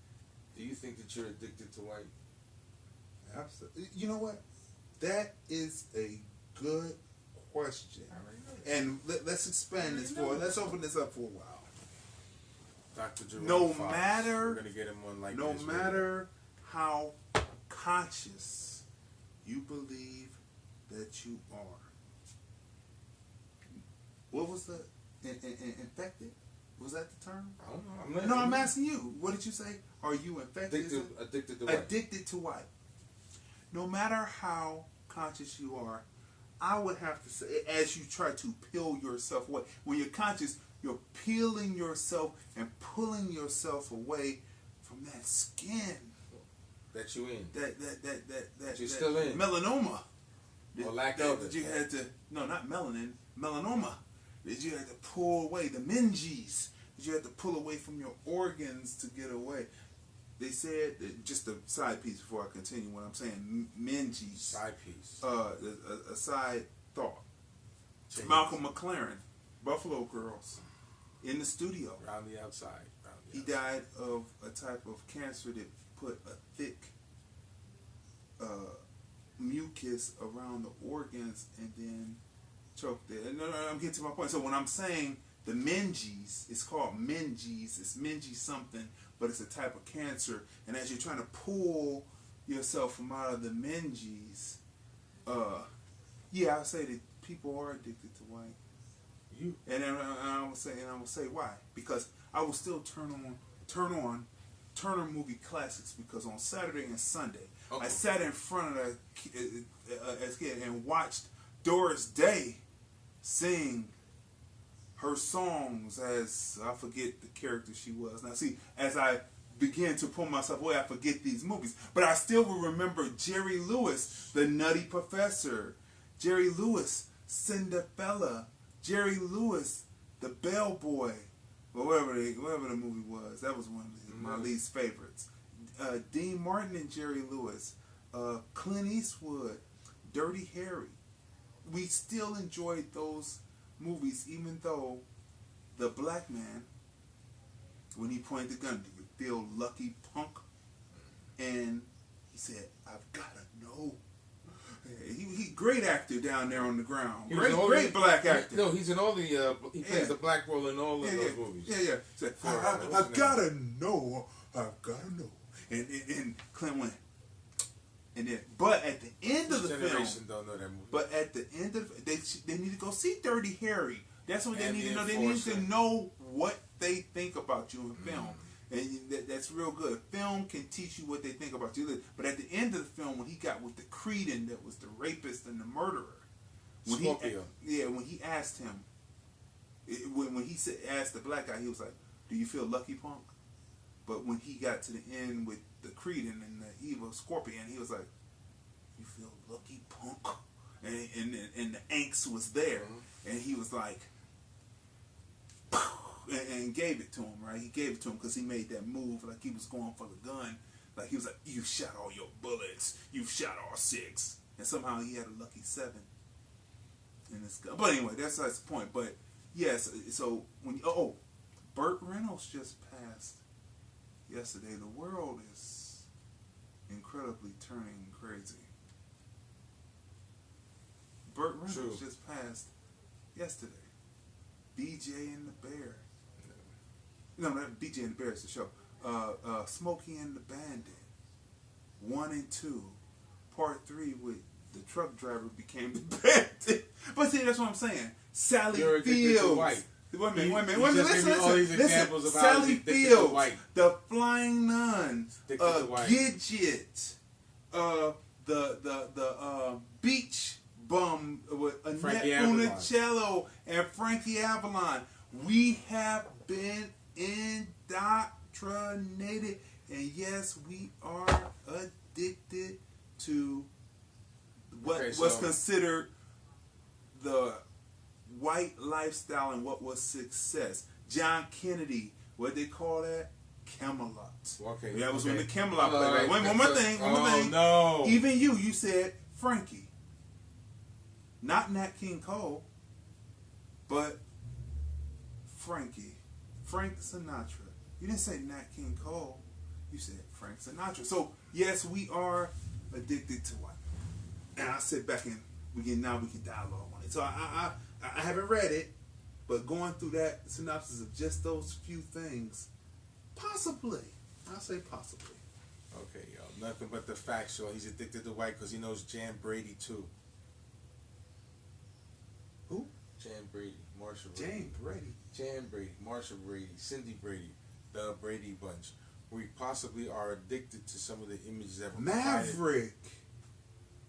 Do you think that you're addicted to white? Absolutely. You know what? That is a good question. And let's expand this for. Let's open this up for a while. Dr. Jerome No Fox. matter. We're gonna get him on like no this. No matter how conscious you believe that you are. What was the infected? Was that the term? I don't know. I'm asking you. What did you say? Are you infected? Addicted to white. Addicted to white. No matter how conscious you are, I would have to say, as you try to peel yourself away, when you're conscious, you're peeling yourself and pulling yourself away from that skin that you in. That you're still in. Melanoma. Or lack of it. You had to, no, not melanin, melanoma. That you had to pull away, the meninges. That you had to pull away from your organs to get away. They said, just a side piece before I continue what I'm saying, meninges. Side piece. A side thought. Malcolm McLaren, Buffalo Girls, in the studio. Around the outside. He died of a type of cancer that put a thick mucus around the organs and then choked it. No, I'm getting to my point. So when I'm saying the meninges, it's called meninges. It's meninges something, but it's a type of cancer. And as you're trying to pull yourself from out of the meninges, yeah, I say that people are addicted to white. And I will say why. Because I will still turn on Turner Movie Classics, because on Saturday and Sunday I sat in front of as a kid and watched Doris Day sing her songs as, I forget the character she was. Now see, as I begin to pull myself away, I forget these movies. But I still will remember Jerry Lewis, The Nutty Professor, Jerry Lewis, Cinderella, Jerry Lewis, The Bellboy, or whatever the movie was. That was one of my least favorites. Dean Martin and Jerry Lewis, Clint Eastwood, Dirty Harry. We still enjoyed those movies, even though the black man, when he pointed the gun, do you feel lucky, punk? And he said, I've got to know. He great actor down there on the ground. Great black actor. No, he's in all the, he plays the black role in all of those movies. Yeah. Said, I've got to know. I've got to know. And Clint went. And then, but at the end of the film, don't know that movie. But at the end of they need to go see Dirty Harry. That's what they need to know. They need to know what they think about you in film. And that's real good. Film can teach you what they think about you. But at the end of the film, when he got with the Cretin that was the rapist and the murderer, when he asked him, when he asked the black guy, he was like, "Do you feel lucky, punk?" But when he got to the end with the Cretan and the evil Scorpion, he was like, "You feel lucky, punk," and the angst was there, and he was like, and gave it to him. Right? He gave it to him because he made that move, like he was going for the gun. Like he was like, "You shot all your bullets. You shot all 6." And somehow he had a lucky 7 in his gun. But anyway, that's the point. But yes, so when Burt Reynolds just passed yesterday. The world is incredibly turning crazy. Burt Reynolds just passed yesterday. BJ and the Bear. No, not BJ and the Bear is the show. Smokey and the Bandit. 1 and 2. Part 3 with the truck driver became the bandit. But see, that's what I'm saying. Sally Fields. Wait a minute. Listen. Sally Fields, the Flying Nun, Gidget, the Beach Bum with Annette Funicello and Frankie Avalon. We have been indoctrinated, and yes, we are addicted to what's considered the white lifestyle and what was success. John Kennedy, what they call that? Camelot. Okay. That was when the Camelot played. Right. One more thing. No. Even you said Frankie. Not Nat King Cole, but Frankie. Frank Sinatra. You didn't say Nat King Cole. You said Frank Sinatra. So, yes, we are addicted to what? And I sit back and we can dialogue on it. So I haven't read it, but going through that synopsis of just those few things, possibly. I'll say possibly. Okay, yo. Nothing but the factual. He's addicted to white because he knows Jan Brady, too. Who? Jan Brady. Marsha Brady. Jan Brady. Marsha Brady. Cindy Brady. The Brady Bunch. We possibly are addicted to some of the images that were Maverick.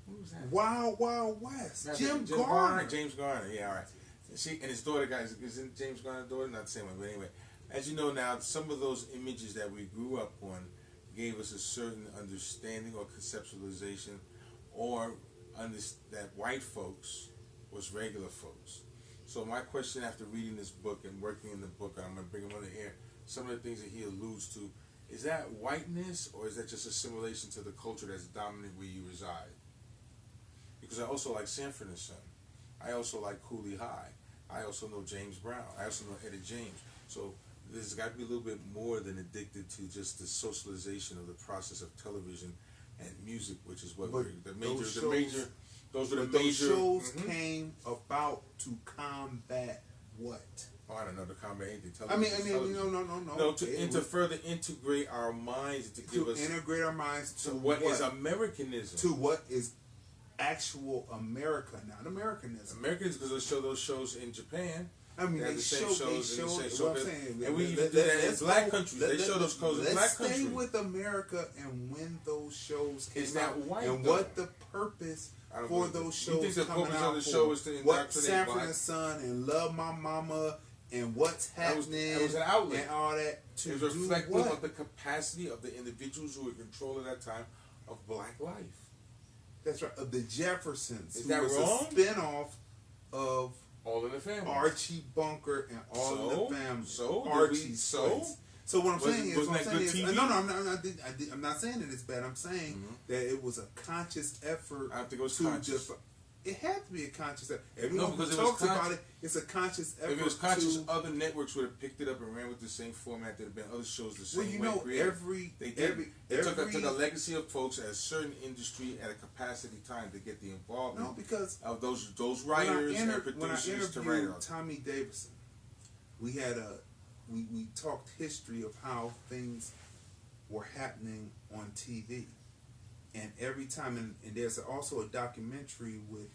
Who was that? Wild Wild West. Maverick. Jim Garner. James Garner. Yeah, all right. And his daughter, guys, isn't James Garner's daughter? Not the same one, but anyway. As you know now, some of those images that we grew up on gave us a certain understanding or conceptualization, or that white folks was regular folks. So my question after reading this book and working in the book, and I'm going to bring him on the air, some of the things that he alludes to, is that whiteness or is that just assimilation to the culture that's dominant where you reside? Because I also like Sanford and Son. I also like Cooley High. I also know James Brown. I also know Etta James. So there's got to be a little bit more than addicted to just the socialization of the process of television and music, which is what those shows came about to combat what? Oh, I don't know, to combat anything. No. To further integrate our minds, to integrate our minds to what is Americanism, to what is actual America, not Americanism. Americanism, because those shows in Japan. I mean, they show what I'm saying. And we even do that in black countries. They show those shows in black countries. Let's stay with America and when those shows came out. White, and what the purpose for those shows coming out the show was to what Sanford and Son and Love My Mama and what's happening. It was an outlet. And all that. It was reflective of the capacity of the individuals who were in control at that time of black life. That's right. Of the Jeffersons. Is that wrong? A spinoff of All in the Family. Archie Bunker and All in the Family. So Archie's place. So what I'm saying is, I'm not saying that it's bad. I'm saying that it was a conscious effort. I think it was conscious. It had to be a conscious effort. Everyone who talks about it, it's a conscious effort. If it was conscious, other networks would have picked it up and ran with the same format. There'd have been other shows the same way. They took a legacy of folks at a certain industry at a capacity time to get the involvement. No, because of those writers and producers to write on. When I interviewed Tommy Davidson, we had we talked history of how things were happening on TV. And every time, and there's also a documentary with...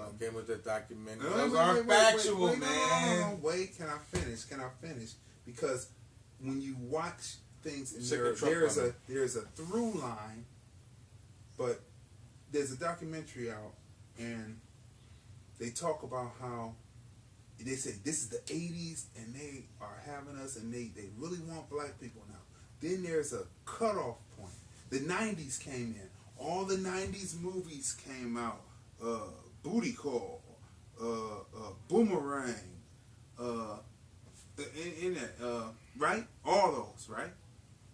Again with the documentary. Those aren't factual, man. No, wait, can I finish? Because when you watch things, and there's a through line, but there's a documentary out, and they talk about how they say this is the 80s, and they are having us, and they really want black people now. Then there's a cutoff point. The 90s came in. All the 90s movies came out. Booty Call, Boomerang, right? All those, right?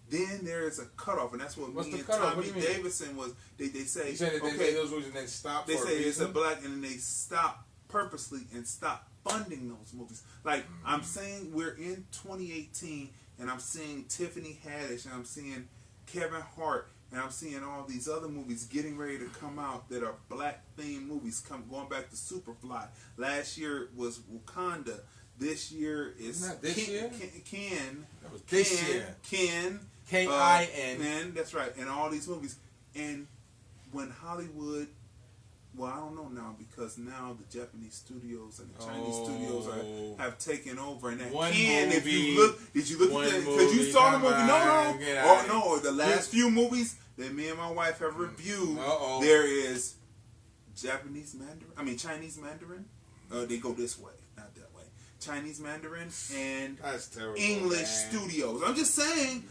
Then there is a cutoff, and that's what What's me the and cutoff? Tommy Davidson was. They say, you said that they made those movies and then stopped. They for say a it's a reason? black, and then they stop purposely and stop funding those movies. Like I'm saying, we're in 2018, and I'm seeing Tiffany Haddish, and I'm seeing Kevin Hart, and I'm seeing all these other movies getting ready to come out that are black themed movies. Going back to Superfly. Last year was Wakanda. This year is Not this year? Ken. That was this year. Ken. K-I-N. That's right. And all these movies. And when Hollywood, well, I don't know now because now the Japanese studios and the Chinese studios have taken over. And that One Ken, movie, if you look, did you look one at that? movie, Because you saw the movie. come on, get Oh out. no, the last few movies that me and my wife have reviewed, there is Chinese Mandarin. They go this way, not that way. Chinese Mandarin and That's terrible, English man. studios. I'm just saying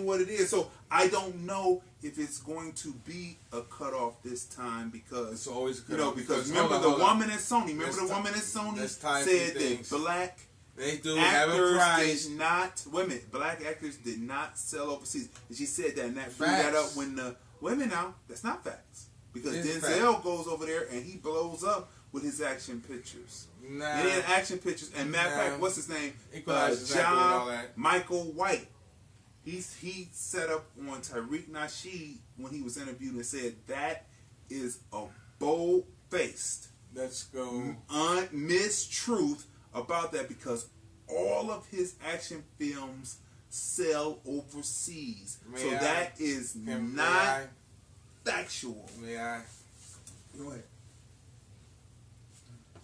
what it is. So I don't know if it's going to be a cutoff this time because It's always a cutoff. because remember the woman at Sony. Remember the woman at Sony said that things. black They do have a actors price. did not black actors did not sell overseas. And she said that, and that blew Facts. that up when the women now. That's not facts because It's Denzel facts. goes over there and he blows up with his action pictures. Nah. And then action pictures. And matter of fact, what's his name? Equalizer's not doing all that. Michael White. He set up on Tariq Nasheed when he was interviewed and said that is a bold-faced, Let's go. mistruth about that because all of his action films sell overseas. That is not factual. May I? Go ahead.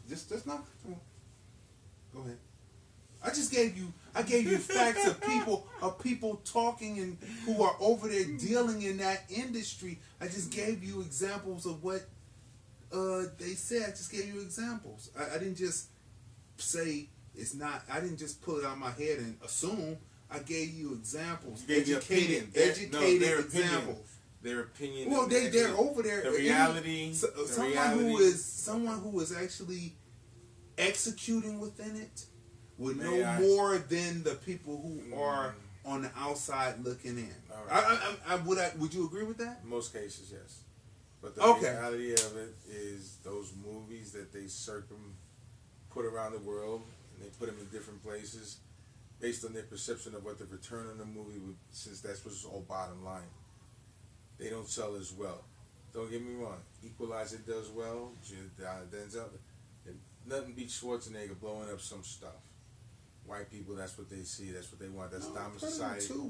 Just not. Go ahead. I gave you facts of people talking and who are over there dealing in that industry. I just gave you examples of what they said. I just gave you examples. I didn't just say it's not. I didn't just pull it out of my head and assume. I gave you examples. You gave Educated their examples. Their opinion. Well, they're over there. The reality. Someone who is actually executing within it would know more than the people who are on the outside looking in. Right. Would you agree with that? In most cases, yes. But the reality of it is those movies that they put around the world and they put them in different places based on their perception of what the return on the movie would, since that's what's all bottom line. They don't sell as well. Don't get me wrong. Equalizer does well. Denzel. Nothing beats Schwarzenegger blowing up some stuff. White people, that's what they see. That's what they want. That's dominant society. Predator 2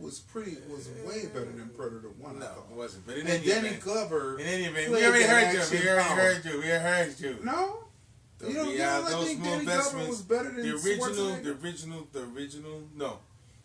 was way better than Predator 1. No, it wasn't. But and Danny Glover. In any event, we already heard you. We already heard you. No. You don't think Danny Glover was better than Schwarzenegger? The original. No,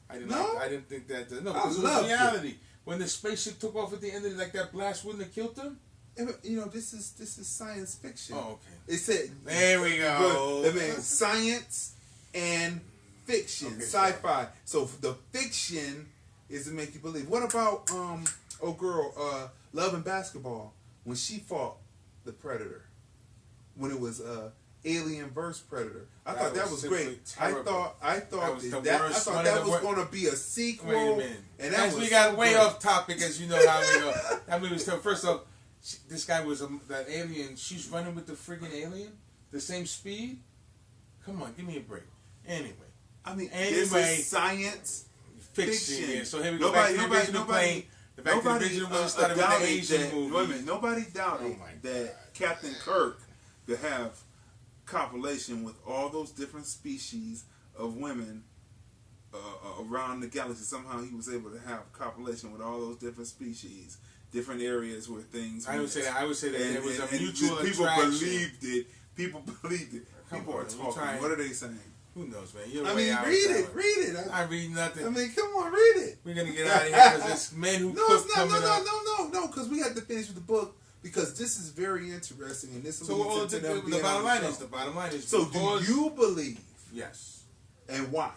I didn't. No? I didn't think that. No, because it was reality. When the spaceship took off at the end of it, like that blast wouldn't have killed them. This is science fiction. Oh, okay. It said there we go. I mean, science and fiction, sci-fi. So the fiction is to make you believe. What about Love and Basketball when she fought the Predator? When it was Alien vs Predator, I thought that was great. Terrible. I thought that was going to be a sequel. Wait a minute. And that we got way off topic, as you know how we go. That movie was terrible. First off, this guy was that alien. She's running with the friggin' alien, the same speed. Come on, give me a break. Anyway, this is science fiction. Yeah. So here we go back to the original plane. Back to the original one started with the Asian movie. Wait a minute. Nobody doubted that Captain Kirk could have copulation with all those different species of women around the galaxy. Somehow he was able to have copulation with all those different species, different areas where things. I would say that there was a mutual people attraction. Believed it. People believed it. People are talking. What are they saying? Who knows, man? Read it. I read nothing. Come on, read it. We're gonna get out of here because it's men who cook coming up. No, because we have to finish with the book. Because this is very interesting, and this. So the bottom line is. So do you believe? Yes. And why?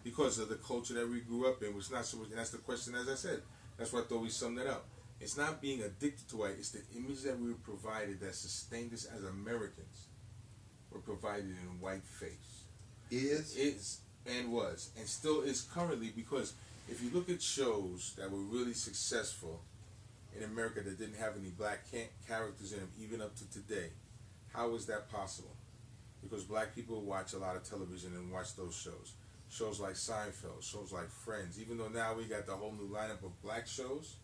because of the culture that we grew up in, which not so much. And that's the question, as I said. That's why I thought we summed it up. It's not being addicted to white. It's the image that we were provided that sustained us as Americans. Were provided in white face. Is and was and still is currently, because if you look at shows that were really successful in America that didn't have any black characters in them, even up to today, how is that possible? Because black people watch a lot of television and watch those shows. Shows like Seinfeld, shows like Friends. Even though now we got the whole new lineup of black shows,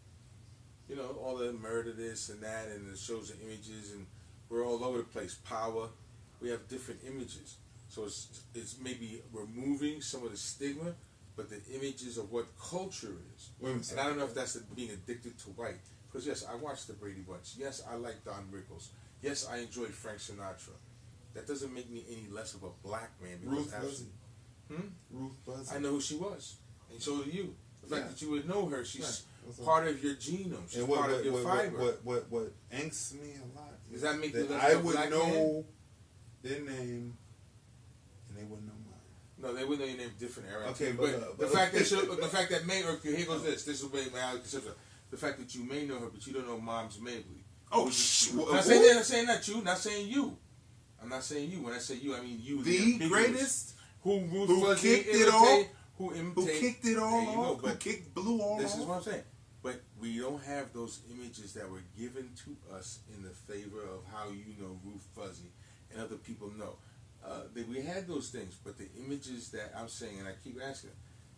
you know, all the murder this and that, and the shows and images, and we're all over the place. Power, we have different images. So it's maybe removing some of the stigma, but the images of what culture is. And I don't know if that's being addicted to white. Because yes, I watched the Brady Bunch. Yes, I like Don Rickles. Yes, I enjoyed Frank Sinatra. That doesn't make me any less of a black man. Ruth Buzzy. Ruth Buzzy. I know who she was. And so do you. The fact that you would know her, she's part of your genome. She's part of your fiber. What angsts me a lot does that make you less I of a would black know man? Their name, and they wouldn't know mine. No, they would know your name different, Aaron. Okay, but the fact that may, or here goes this is the way my conception. The fact that you may know her, but you don't know Mom's Mabley. Oh, I'm saying not you. Not saying you. I'm not saying you. When I say you, I mean you. The greatest. Who kicked it all? Who kicked it all off? Who kicked blue all off? This is what I'm saying. But we don't have those images that were given to us in the favor of how you know Ruth Fuzzy and other people know. We had those things, but the images that I'm saying, and I keep asking,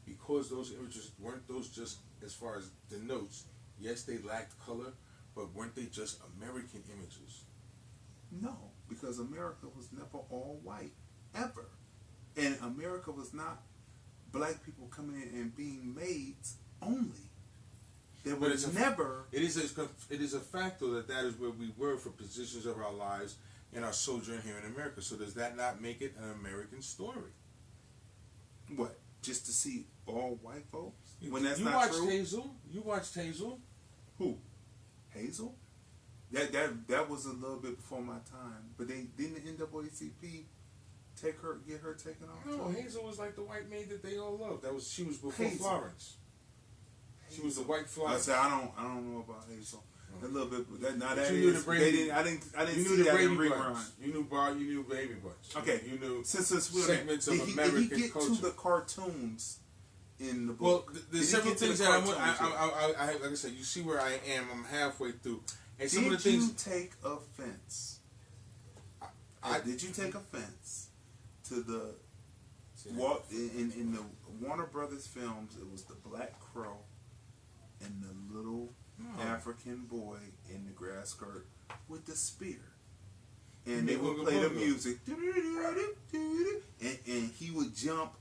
because those images weren't those just as far as the notes. Yes, they lacked color, but weren't they just American images? No, because America was never all white, ever. And America was not black people coming in and being maids only. There was never... It is a fact, though, that is where we were for positions of our lives in our sojourn here in America. So does that not make it an American story? What? Just to see all white folks? When that's not true? You watched Hazel? Who? Hazel? That was a little bit before my time. But they didn't the NAACP get her taken off? No, Hazel was like the white maid that they all loved. She was before Florence. She was the white Florence. I don't know about Hazel. A little bit. You knew the Brady. I didn't you see knew that the in Brady rerun. Bunch. You knew Baby Bunch. Okay. You knew since we segments of American did he get culture. to the cartoons in the book? Well, there's several things that I like I said, you see where I am. I'm halfway through. And some of the things. Did you take offense? Did you take offense to the in the Warner Brothers films? It was the Black Crow and the little African boy in the grass skirt with the spear, and they would play the music, and he would jump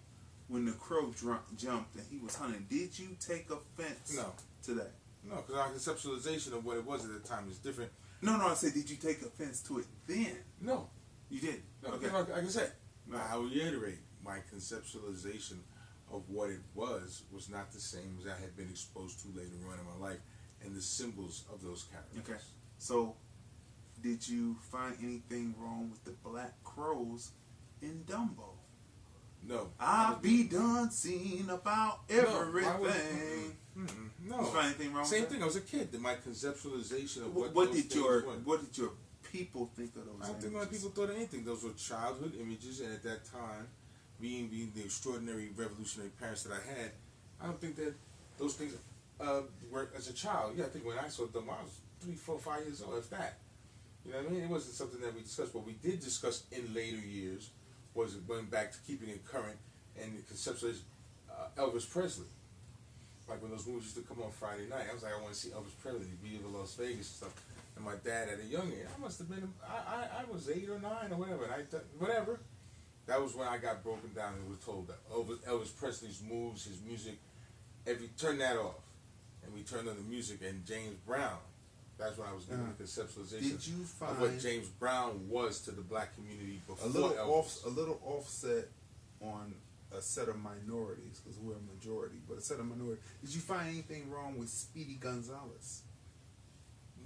when the crow jumped, and he was hunting. Did you take offense to that? No, because our conceptualization of what it was at the time is different. No, I said, did you take offense to it then? No. You didn't? No, okay. Like I said, I will reiterate, my conceptualization of what it was not the same as I had been exposed to later on in my life, and the symbols of those characters. Okay. So, did you find anything wrong with the black crows in Dumbo? No. I be done seen about everything. No. Did you find anything wrong Same with thing. I was a kid. My conceptualization of what did your people think of those? I don't think my people thought of anything. Those were childhood images, and at that time, being the extraordinary revolutionary parents that I had, I don't think that those things were as a child. Yeah, I think when I saw them, I was 3, 4, 5 years old, if that. You know what I mean? It wasn't something that we discussed. What we did discuss in later years was going back to keeping it current and conceptualizing Elvis Presley. Like when those movies used to come on Friday night, I was like, I want to see Elvis Presley, Viva Las Vegas and stuff. And my dad, at a young age, I must have been, I was 8 or 9 or whatever, and whatever. That was when I got broken down and was told that Elvis Presley's moves, his music, turn that off. And we turned on the music, and James Brown. That's when I was given the conceptualization of what James Brown was to the black community before Elvis. A little offset on a set of minorities, because we're a majority, but a set of minorities. Did you find anything wrong with Speedy Gonzalez?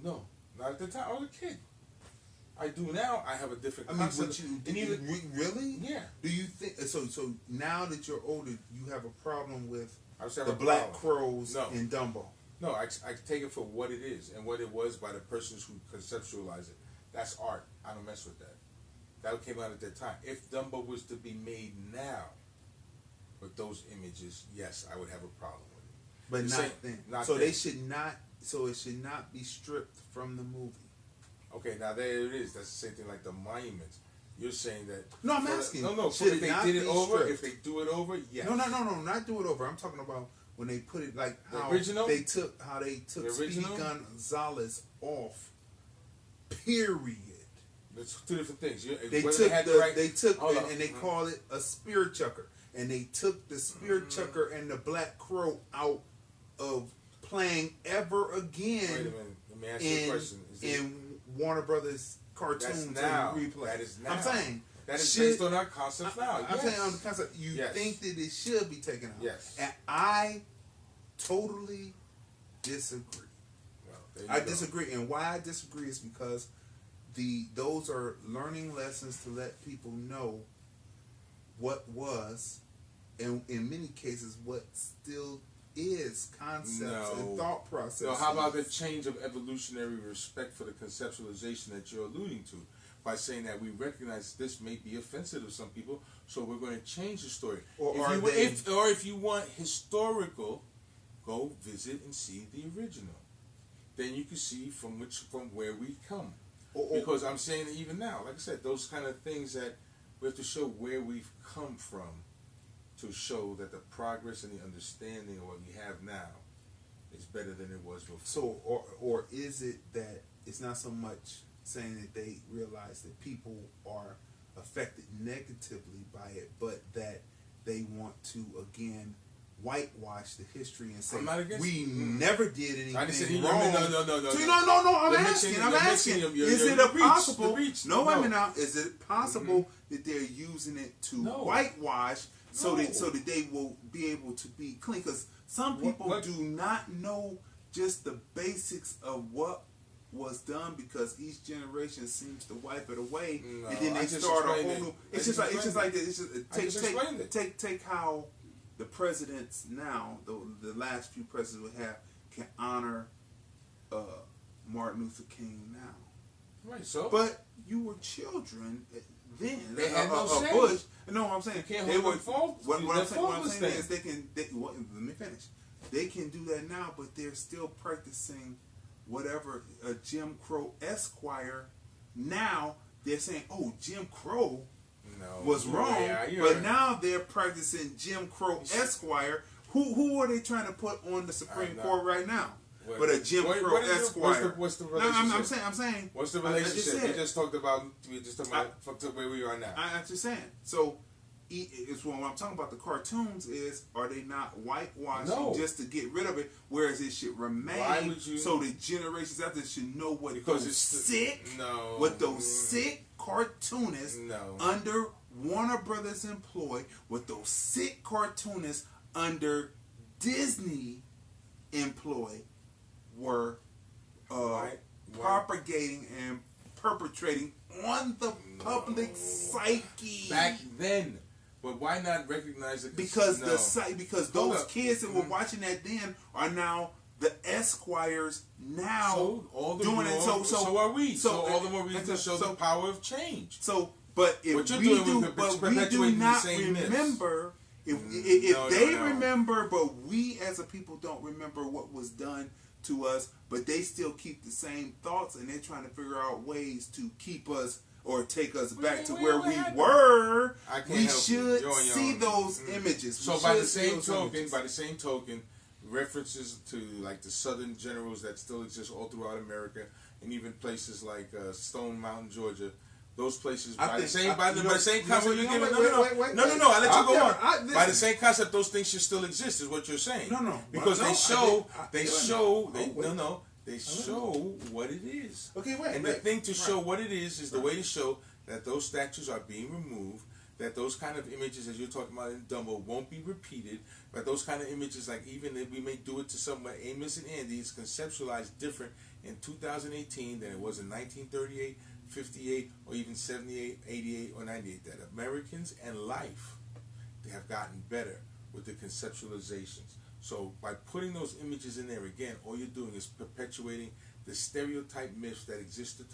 No, not at the time. I was a kid. I do now. I have a different I mean, concept. really? Yeah. Do you think so? So now that you're older, you have a problem with I just have the a black problem. crows No. in Dumbo? No, I take it for what it is and what it was by the persons who conceptualized it. That's art. I don't mess with that. That came out at that time. If Dumbo was to be made now with those images, yes, I would have a problem with it. But The not same- then. not so then. they should not. So it should not be stripped from the movie. Okay, now there it is. That's the same thing like the monuments. You're saying that. No, I'm asking. No. Should If it they not did it be over, stripped? if they do it over, yes. No, not do it over. I'm talking about when they put it like The how original? they took Speedy original? Gonzalez off. Period. It's two different things. They Whether took had the, the right- they took Hold and, on. and they call it a spear chucker, and they took the spear chucker and the black crow out of playing ever again Wait a minute. Let me ask you a question. in Warner Brothers cartoons That's now. and replay. That is now. I'm saying that is should- based on our concepts now. I'm Yes. saying on the concept. You Yes. think that it should be taken out? Yes. And I totally disagree. Well, there you I go. disagree, and why I disagree is because those are learning lessons to let people know what was, and in many cases, what still is concepts and thought processes. So how about the change of evolutionary respect for the conceptualization that you're alluding to, by saying that we recognize this may be offensive to some people, so we're going to change the story. Or If you want historical, go visit and see the original. Then you can see from where we come. Because I'm saying that even now, like I said, those kind of things that we have to show where we've come from to show that the progress and the understanding of what we have now is better than it was before. So, or is it that it's not so much saying that they realize that people are affected negatively by it, but that they want to again whitewash the history and say I'm not against we it. never did anything I didn't say wrong. No. See, no. I'm You're asking. mixing- I'm you're asking. mixing Is your it reach, possible? the reach. No, No. I mean, now, is it possible that they're using it to whitewash so that they will be able to be clean? Because some people do not know just the basics of what was done, because each generation seems to wipe it away, No, and then I they just start a explained whole it. new. It's just explained it. take how the presidents now, the last few presidents we have, can honor Martin Luther King now. Right. So, But you were children then. They had no say. Bush. No, I'm saying You can't they hold were. them fault. What I'm They're saying, what I'm faultless saying then. is they can. Let me finish. They can do that now, but they're still practicing whatever Jim Crow Esquire. Now they're saying, "Oh, Jim Crow was wrong," but now they're practicing Jim Crow Esquire. Who are they trying to put on the Supreme Court right now? But a Jim Crow Esquire. What's the No, relationship? I'm saying. What's the I relationship? just We said. just talked about from where we are now. I'm just saying. So, it's when I'm talking about the cartoons is, are they not whitewashing just to get rid of it? Whereas it should remain, so the generations after should know what those sick cartoonists under Warner Brothers employ, what those sick cartoonists under Disney employ were propagating and perpetrating on the public psyche back then. But why not recognize it? Because those kids that were watching that then are now the Esquires now. So all the doing it. So are we. So all the more reason to show so, the power of change. So, but if what you're we doing, do, but we do not remember. If they remember, but we as a people don't remember what was done to us, but they still keep the same thoughts, and they're trying to figure out ways to keep us or take us back to where we were. We should see those images. So by the same token, references to like the Southern generals that still exist all throughout America, and even places like Stone Mountain, Georgia. Those places, by the same concept you're giving. No. I let you go on. By the same concept, those things should still exist, is what you're saying. No. Because they show what it is. Okay, wait. And the thing to show what it is the way to show that those statues are being removed, that those kind of images, as you're talking about in Dumbo, won't be repeated, but those kind of images, like even if we may do it to somewhere, Amos and Andy, is conceptualized different in 2018 than it was in 1938, 58 or even 78, 88 or 98. That Americans and life, they have gotten better with the conceptualizations. So by putting those images in there again, all you're doing is perpetuating the stereotype myths that existed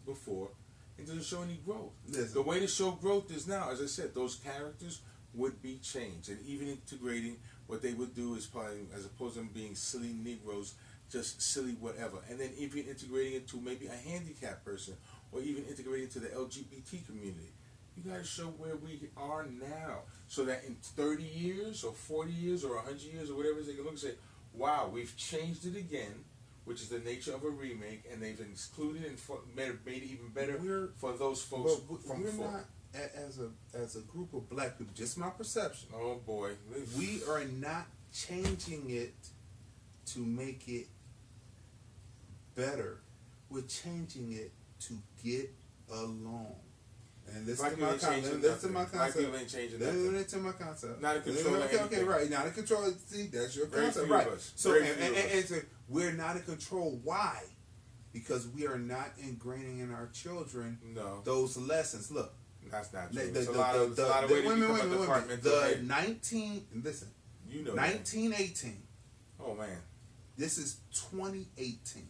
before, and doesn't show any growth. Listen. The way to show growth is now, as I said, those characters would be changed, and even integrating what they would do is probably, as opposed to them being silly Negroes, just silly whatever, and then even integrating it to maybe a handicapped person, or even integrating it to the LGBT community. You got to show where we are now, so that in 30 years or 40 years or 100 years or whatever, they can look and say, wow, we've changed it again, which is the nature of a remake, and they've excluded and made it even better for those folks from we're before. not, as a group of black people, just my perception. Oh boy. We are not changing it to make it better. We're changing it to get along. And listen to my concept. Listen to my concept. Black people ain't changing nothing. Listen to my concept. Not in control of okay, anything. right. Not in control. See, that's your Very concept, few right? of us. So, Very few of us. and so we're not in control. Why? Because we are not ingraining in our children those lessons. Look, that's not true. There's a lot of ways to become a departmental head. 1918. Oh man, this is 2018.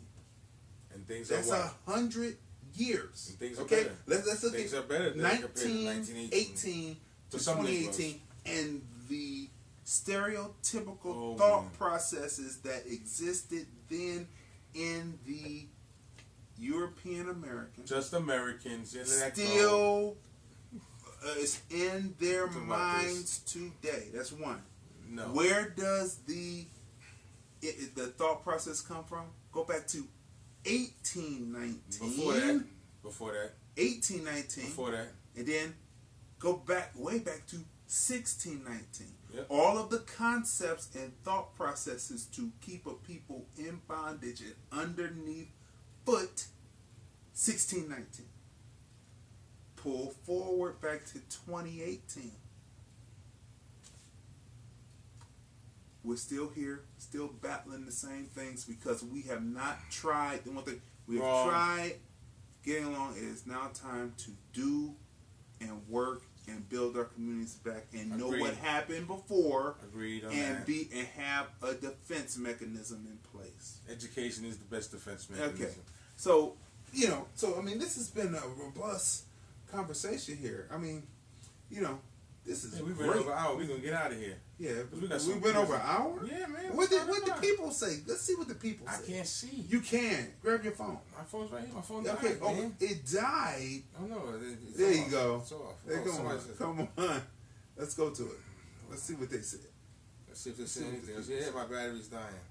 And things that's are 100 years. And things are okay, better. let's look things at are better than 1918 to some 2018, and the stereotypical thought processes that existed then in the European Americans, just Americans, still is in their minds today. That's one. No. Where does the thought process come from? Go back to 1819. Before that. 1819. Before that. And then go way back to 1619. Yep. All of the concepts and thought processes to keep a people in bondage and underneath foot, 1619. Pull forward back to 2018. We're still here, still battling the same things because we have not tried. The one thing we have tried getting along. It is now time to do and work and build our communities back and know what happened before. Agreed on and that. And have a defense mechanism in place. Education is the best defense mechanism. Okay, so I mean, this has been a robust conversation here. I mean, this is we've great. been over an hour. We're gonna get out of here. Yeah, we went over an hour. Yeah, man. What did the people say? Let's see what the people say. I can't see. You can grab your phone. My phone's right here. My phone Okay. died, man. It died. Oh no. It's there off. you go. It's off. Hey, come on. Let's go to it. Let's see what they said. Let's see if they say anything else. Yeah, my battery's dying.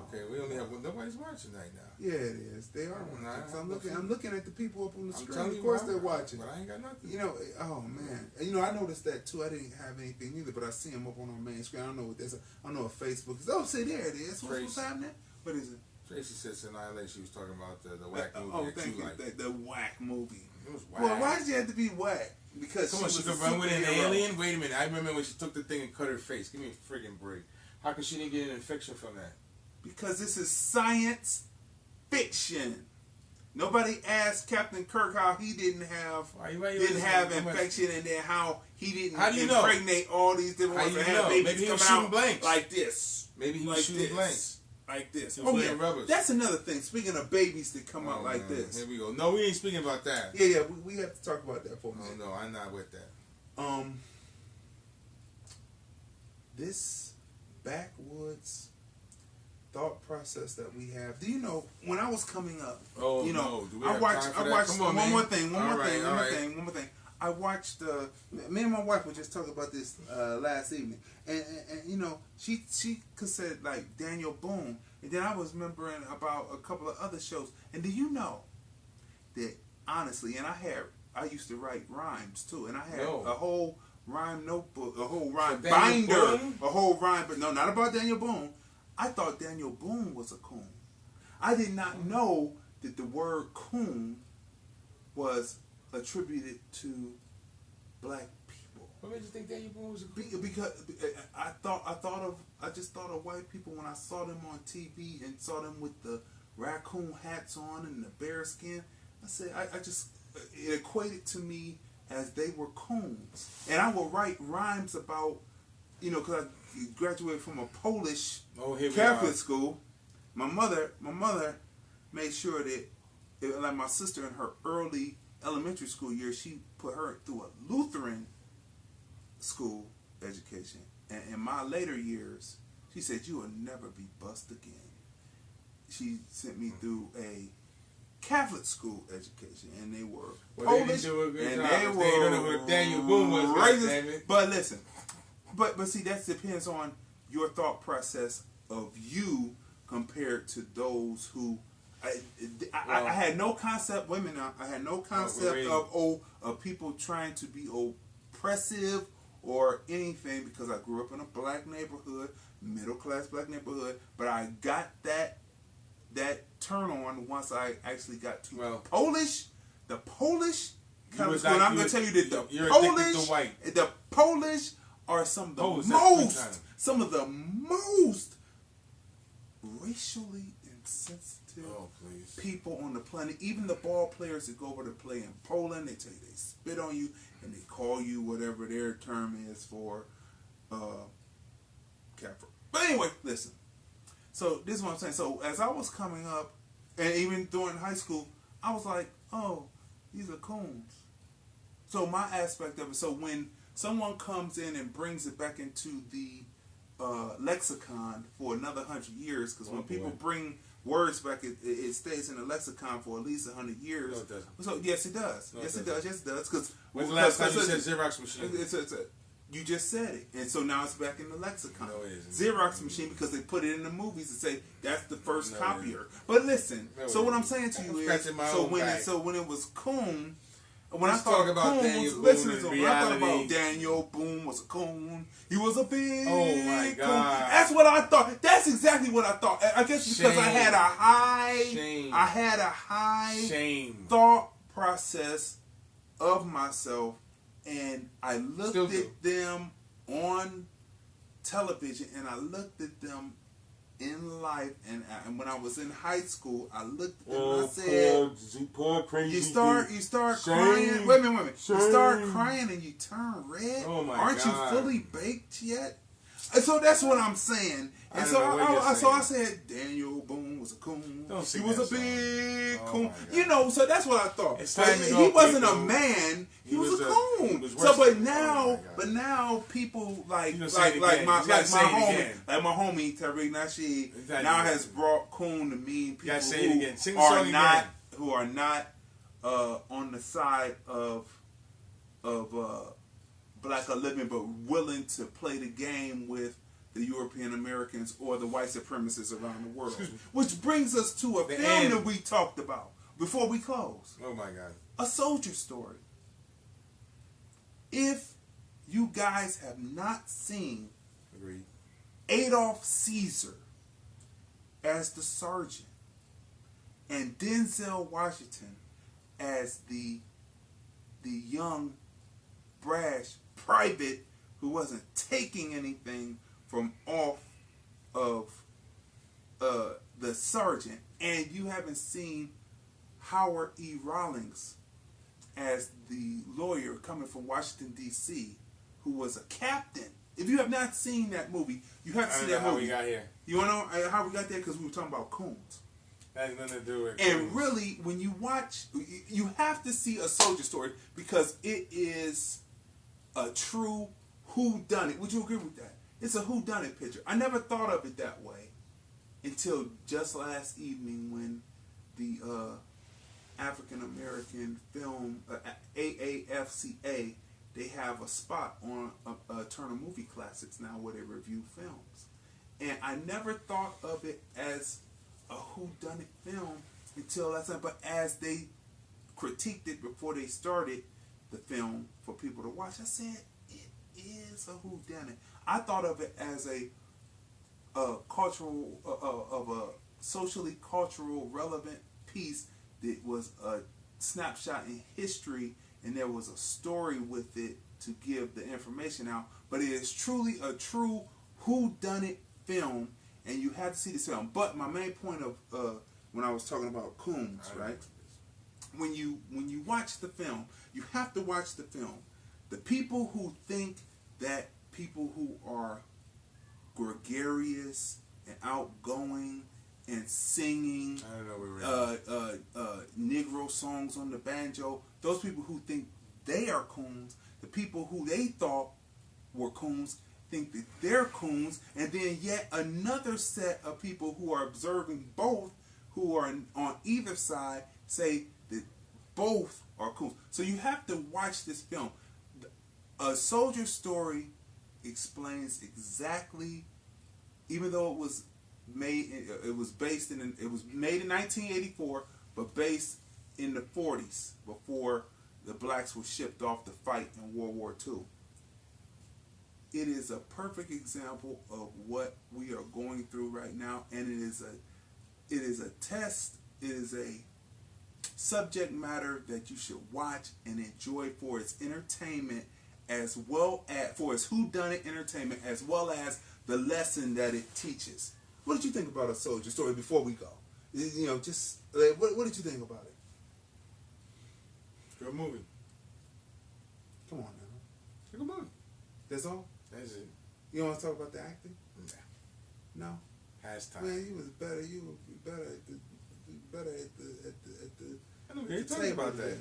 Okay, we only have nobody's watching right now. Yeah, it is. They are watching. So I'm looking at the people up on the screen. Of course, they're watching. But I ain't got nothing. Oh man. I noticed that too. I didn't have anything either, but I see them up on our main screen. I don't know what this is. I don't know if Facebook is. Oh, see, there it is. What's happening? What is it? Tracy said tonight she was talking about the whack movie. Oh, thank you. The whack movie. It was whack. Well, why did you have to be whack? Because she could run with an alien. Wait a minute. I remember when she took the thing and cut her face. Give me a friggin' break. How come she didn't get an infection from that? Because this is science fiction. Nobody asked Captain Kirk how he didn't have infection, and then how he didn't impregnate all these different ones and have babies coming out blanks like this. Maybe he was shooting blanks. Like this. Oh yeah, rubbers. That's another thing. Speaking of babies that come out like this. Here we go. No, we ain't speaking about that. Yeah, we have to talk about that for a minute. No, I'm not with that. This backwoods thought process that we have. Do you know when I was coming up? Do we have time for that? Come on, one more thing. I watched. Me and my wife were just talking about this last evening, and she said like Daniel Boone, and then I was remembering about a couple of other shows. And do you know that honestly, and I used to write rhymes too, and I had a whole rhyme notebook, a whole rhyme binder, but no, not about Daniel Boone. I thought Daniel Boone was a coon. I did not know that the word coon was attributed to black people. What made you think Daniel Boone was a coon? Because I just thought of white people when I saw them on TV and saw them with the raccoon hats on and the bear skin. I said, I just, it equated to me as they were coons. And I would write rhymes about, you know, because I graduated from a Polish Catholic school. My mother made sure that, like my sister in her early elementary school years, she put her through a Lutheran school education. And in my later years, she said, you will never be bussed again. She sent me through a Catholic school education, and they were Polish, and they were don't know who Daniel Boone was, racist. But listen, but see, that depends on your thought process of you compared to those who. I had no concept, women. I had no concept of people trying to be oppressive or anything, because I grew up in a black neighborhood, middle class black neighborhood. But I got that turn on once I actually got to Polish. The Polish Catholic school. And I'm going to tell you that the Polish are some of the most racially insensitive people on the planet. Even the ball players that go over to play in Poland, they tell you they spit on you and they call you whatever their term is for Catholic. But anyway, listen. So this is what I'm saying. So as I was coming up, and even during high school, I was like, oh, these are coons. So my aspect of it, so when someone comes in and brings it back into the lexicon for another 100 years, because when people bring words back, it stays in the lexicon for at least 100 years. No, it doesn't. So yes, it does. No, yes, it does. Yes, it does. Because when's the last time you said Xerox machine? You just said it, and so now it's back in the lexicon. No, it isn't. Xerox machine, because they put it in the movies and say that's the first copier. But listen, so what I'm saying to you is, so when it was Coon, when I thought about Daniel Boone, when I thought about Daniel Boone was a coon, he was a big coon. That's what I thought. That's exactly what I thought. I guess because I had a high thought process of myself. And I looked at them on television, and I looked at them in life. And when I was in high school, I looked at them and I said, you start crying. Wait a minute. You start crying and you turn red. Aren't you fully baked yet? And so that's what I'm saying. And so I said Daniel Boone was a coon. He was a big coon. You know, so that's what I thought. He wasn't a man. He was a coon. But now people like my homie Tariq Nasheed now has brought coon to mean people who are not on the side of black or living, but willing to play the game with the European Americans or the white supremacists around the world. Which brings us to a film that we talked about before we close. Oh my God. A Soldier Story. If you guys have not seen Adolf Caesar as the sergeant and Denzel Washington as the young brash private who wasn't taking anything from off of the sergeant, and you haven't seen Howard E. Rawlings as the lawyer coming from Washington, D.C., who was a captain. If you have not seen that movie, you have to see that movie. How we got here. You want to know how we got there? Because we were talking about coons. That has nothing to do with And really, when you watch, you have to see A Soldier Story, because it is a true whodunit. Would you agree with that? It's a whodunit picture. I never thought of it that way until just last evening when the African American film AAFCA, they have a spot on Turner Movie Classics now where they review films, and I never thought of it as a whodunit film until last time. But as they critiqued it before they started the film for people to watch, I said it is a whodunit. I thought of it as a cultural, of a socially cultural relevant piece that was a snapshot in history, and there was a story with it to give the information out. But it is truly a true whodunit film, and you have to see this film. But my main point of when I was talking about coons, right? when you watch the film, you have to watch the film. The people who think that people who are gregarious and outgoing and singing Negro songs on the banjo, those people who think they are coons, the people who they thought were coons think that they're coons, and then yet another set of people who are observing both, who are on either side, say that both are coons. So you have to watch this film. A Soldier Story explains exactly, even though it was made in 1984, but based in the 40s, before the blacks were shipped off to fight in World War II. It is a perfect example of what we are going through right now, and it is a test. It is a subject matter that you should watch and enjoy for its entertainment, as well as for its whodunit entertainment, as well as the lesson that it teaches. What did you think about A Soldier Story before we go? You know, just what did you think about it? Good movie. Come on now. Good movie. That's all? That's it. You don't want to talk about the acting? No. Pastime. Man, you was better. You would be better at the I don't hear you talking about that.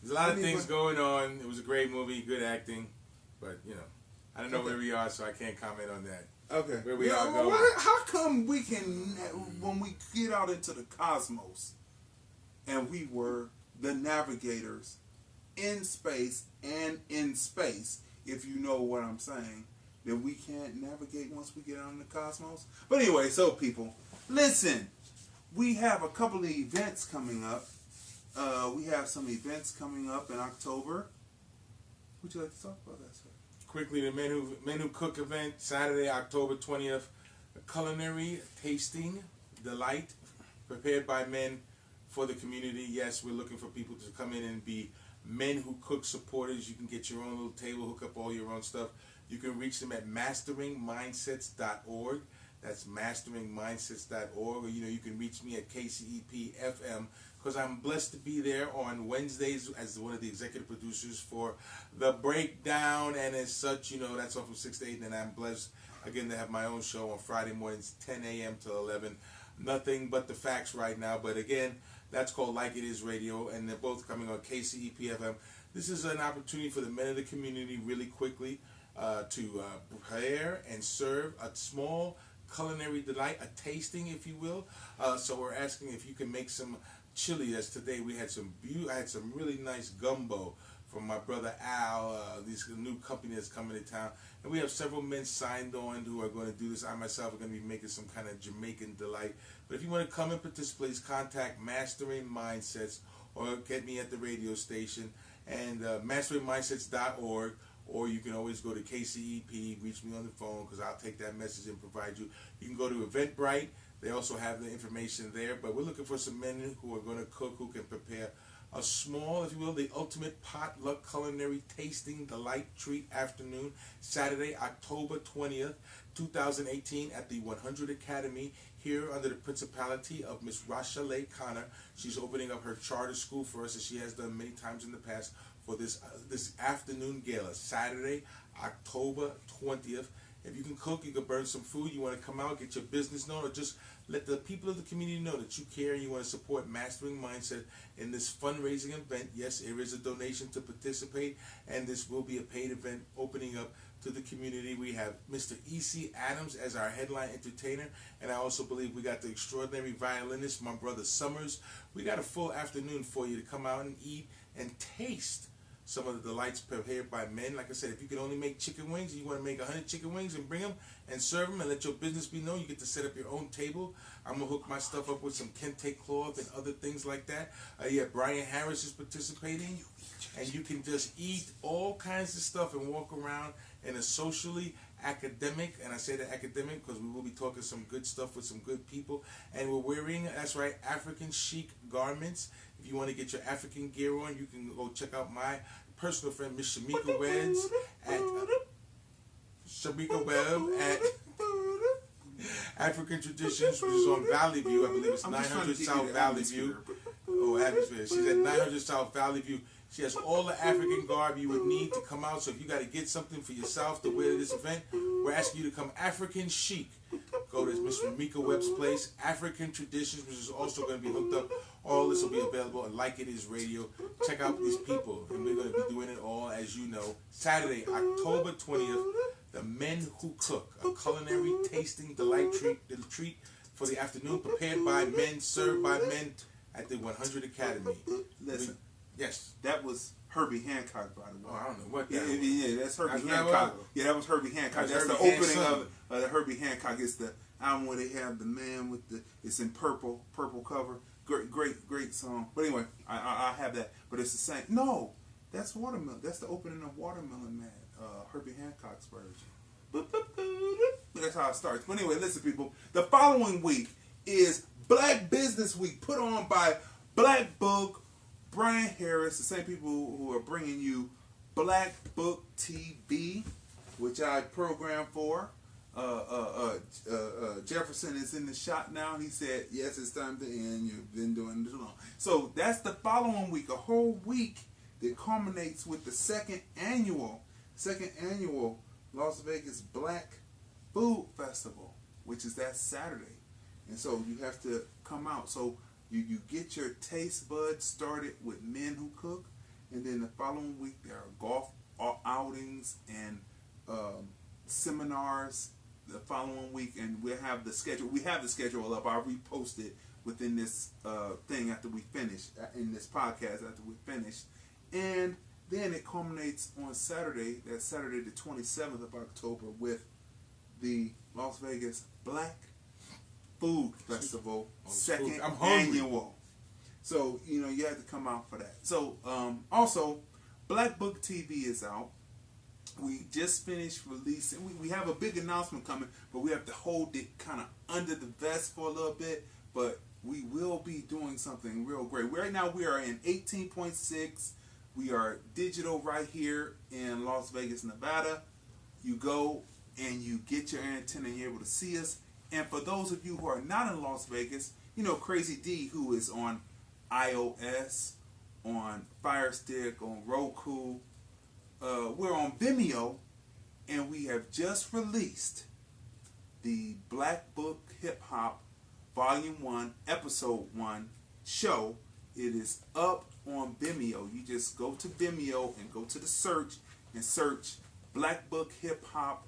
There's a lot of things going on. It was a great movie, good acting, but you know, I don't know where we are, so I can't comment on that. Okay. Where we are going. How come we can, when we get out into the cosmos, and we were the navigators in space and in space, if you know what I'm saying, then we can't navigate once we get out in the cosmos? But anyway, so people, listen, we have a couple of events coming up. We have some events coming up in October. Would you like to talk about that, sir? Quickly, the Men Who Cook event, Saturday, October 20th. A culinary tasting delight prepared by men for the community. Yes, we're looking for people to come in and be Men Who Cook supporters. You can get your own little table, hook up all your own stuff. You can reach them at masteringmindsets.org. That's masteringmindsets.org. Or, you know, you can reach me at KCEP FM, because I'm blessed to be there on Wednesdays as one of the executive producers for The Breakdown, and as such, you know, that's on from 6 to 8, and I'm blessed again to have my own show on Friday mornings, 10 a.m. till 11. Nothing but the facts right now, but again, that's called Like It Is Radio, and they're both coming on KCEP FM. This is an opportunity for the men of the community really quickly to prepare and serve a small culinary delight, a tasting, if you will. So we're asking if you can make some chili. As today we had I had some really nice gumbo from my brother Al, this new company that's coming to town, and we have several men signed on who are going to do this. I myself are going to be making some kind of Jamaican delight. But if you want to come and participate, please contact Mastering Mindsets or get me at the radio station, and masteringmindsets.org, or you can always go to KCEP, reach me on the phone, because I'll take that message and provide you. You can go to Eventbrite. They also have the information there, but we're looking for some men who are going to cook, who can prepare a small, if you will, the ultimate potluck culinary tasting delight treat afternoon, Saturday, October 20th, 2018, at the 100 Academy, here under the principality of Miss Rashale Connor. She's opening up her charter school for us, as she has done many times in the past, for this afternoon gala, Saturday, October 20th. If you can cook, you can burn some food, you want to come out, get your business known, or just let the people of the community know that you care and you want to support Mastering Mindset in this fundraising event. Yes, there is a donation to participate, and this will be a paid event opening up to the community. We have Mr. E.C. Adams as our headline entertainer, and I also believe we got the extraordinary violinist, my brother Summers. We got a full afternoon for you to come out and eat and taste some of the delights prepared by men. Like I said, if you can only make chicken wings, and you want to make 100 chicken wings and bring them and serve them and let your business be known, you get to set up your own table. I'm going to hook my stuff up with some kente cloth and other things like that. Yeah, Brian Harris is participating, and you can just eat all kinds of stuff and walk around in a socially academic, and I say that academic because we will be talking some good stuff with some good people, and we're wearing, that's right, African chic garments. If you want to get your African gear on, you can go check out my personal friend, Miss Shamika Webb at African Traditions, which is on Valley View. I believe it's 900 South Valley View. or atmosphere. She's at 900 South Valley View. She has all the African garb you would need to come out. So if you got to get something for yourself to wear to this event, we're asking you to come African chic. Go to Miss Ramika Webb's place, African Traditions, which is also going to be hooked up. All this will be available on Like It Is Radio. Check out these people, and we're going to be doing it all, as you know, Saturday, October 20th, The Men Who Cook, a culinary tasting delight treat for the afternoon, prepared by men, served by men at the 100 Academy. Listen. Yes. That was Herbie Hancock, by the way. Oh, I don't know what that was. Yeah, that's Herbie That's Hancock. Yeah, that was Herbie Hancock. That's the Herbie opening Hancock. of the Herbie Hancock. It's the album where they have the man with the, it's in purple cover. Great song. But anyway, I have that. But it's the same. No, that's Watermelon. That's the opening of Watermelon Man, Herbie Hancock's version. That's how it starts. But anyway, listen, people. The following week is Black Business Week, put on by Black Book, Brian Harris, the same people who are bringing you Black Book TV, which I program for. Jefferson is in the shot now. He said, yes, it's time to end. You've been doing it too long. So that's the following week, a whole week that culminates with the second annual Las Vegas Black Food Festival, which is that Saturday. And so you have to come out. So you get your taste buds started with Men Who Cook, and then the following week there are golf outings and seminars the following week, and we'll have the schedule. We have the schedule up. I'll repost it within this thing after we finish, in this podcast after we finish. And then it culminates on Saturday, that's Saturday the 27th of October, with the Las Vegas Black Food Festival, second annual. So, you have to come out for that. So, also, Black Book TV is out. We just finished releasing. We have a big announcement coming, but we have to hold it kind of under the vest for a little bit. But we will be doing something real great. Right now, we are in 18.6. We are digital right here in Las Vegas, Nevada. You go and you get your antenna and you're able to see us. And for those of you who are not in Las Vegas, Crazy Dee, who is on iOS, on Fire Stick, on Roku, we're on Vimeo, and we have just released the Black Book Hip Hop Volume 1, Episode 1 show. It is up on Vimeo. You just go to Vimeo and go to the search and search Black Book Hip Hop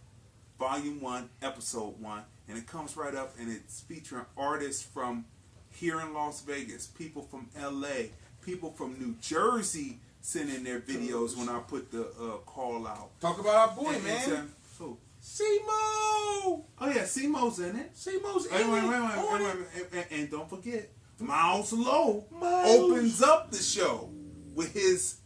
Volume 1, Episode 1. And it comes right up, and it's featuring artists from here in Las Vegas, people from LA, people from New Jersey sending their videos when I put the call out. Talk about our boy, and man. Who? Simo! Oh yeah, Simo's in it. Simo's in it. Wait. And don't forget, Miles Lowe opens up the show with his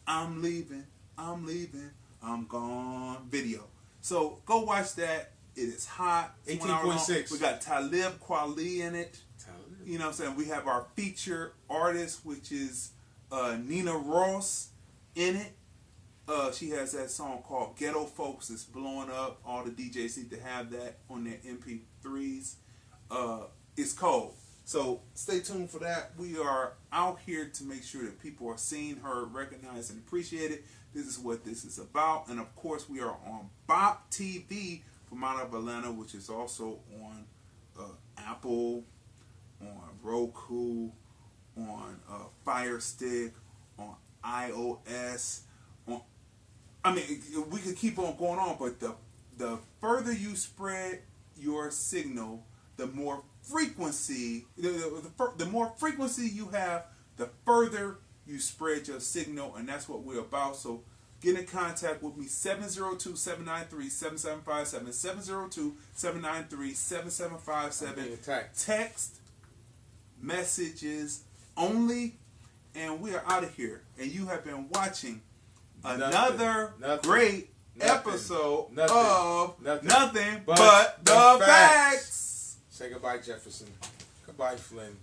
I'm leaving, I'm gone video. So go watch that. It is hot. 18.6. We got Talib Kweli in it. You know what I'm saying? We have our feature artist, which is Nina Ross, in it. She has that song called Ghetto Folks. It's blowing up. All the DJs need to have that on their MP3s. It's cold. So stay tuned for that. We are out here to make sure that people are seen, heard, recognized, and appreciated. This is what this is about. And of course, we are on Bop TV from out of Atlanta, which is also on Apple, on Roku, on Fire Stick, on iOS. We could keep on going on, but the further you spread your signal, the more frequency, the more frequency you have, the further you spread your signal, and that's what we're about. So get in contact with me, 702-793-7757, 702-793-7757. Text messages only, and we are out of here. And you have been watching another great episode of Nothing But the Facts. Say goodbye, Jefferson. Goodbye, Flynn.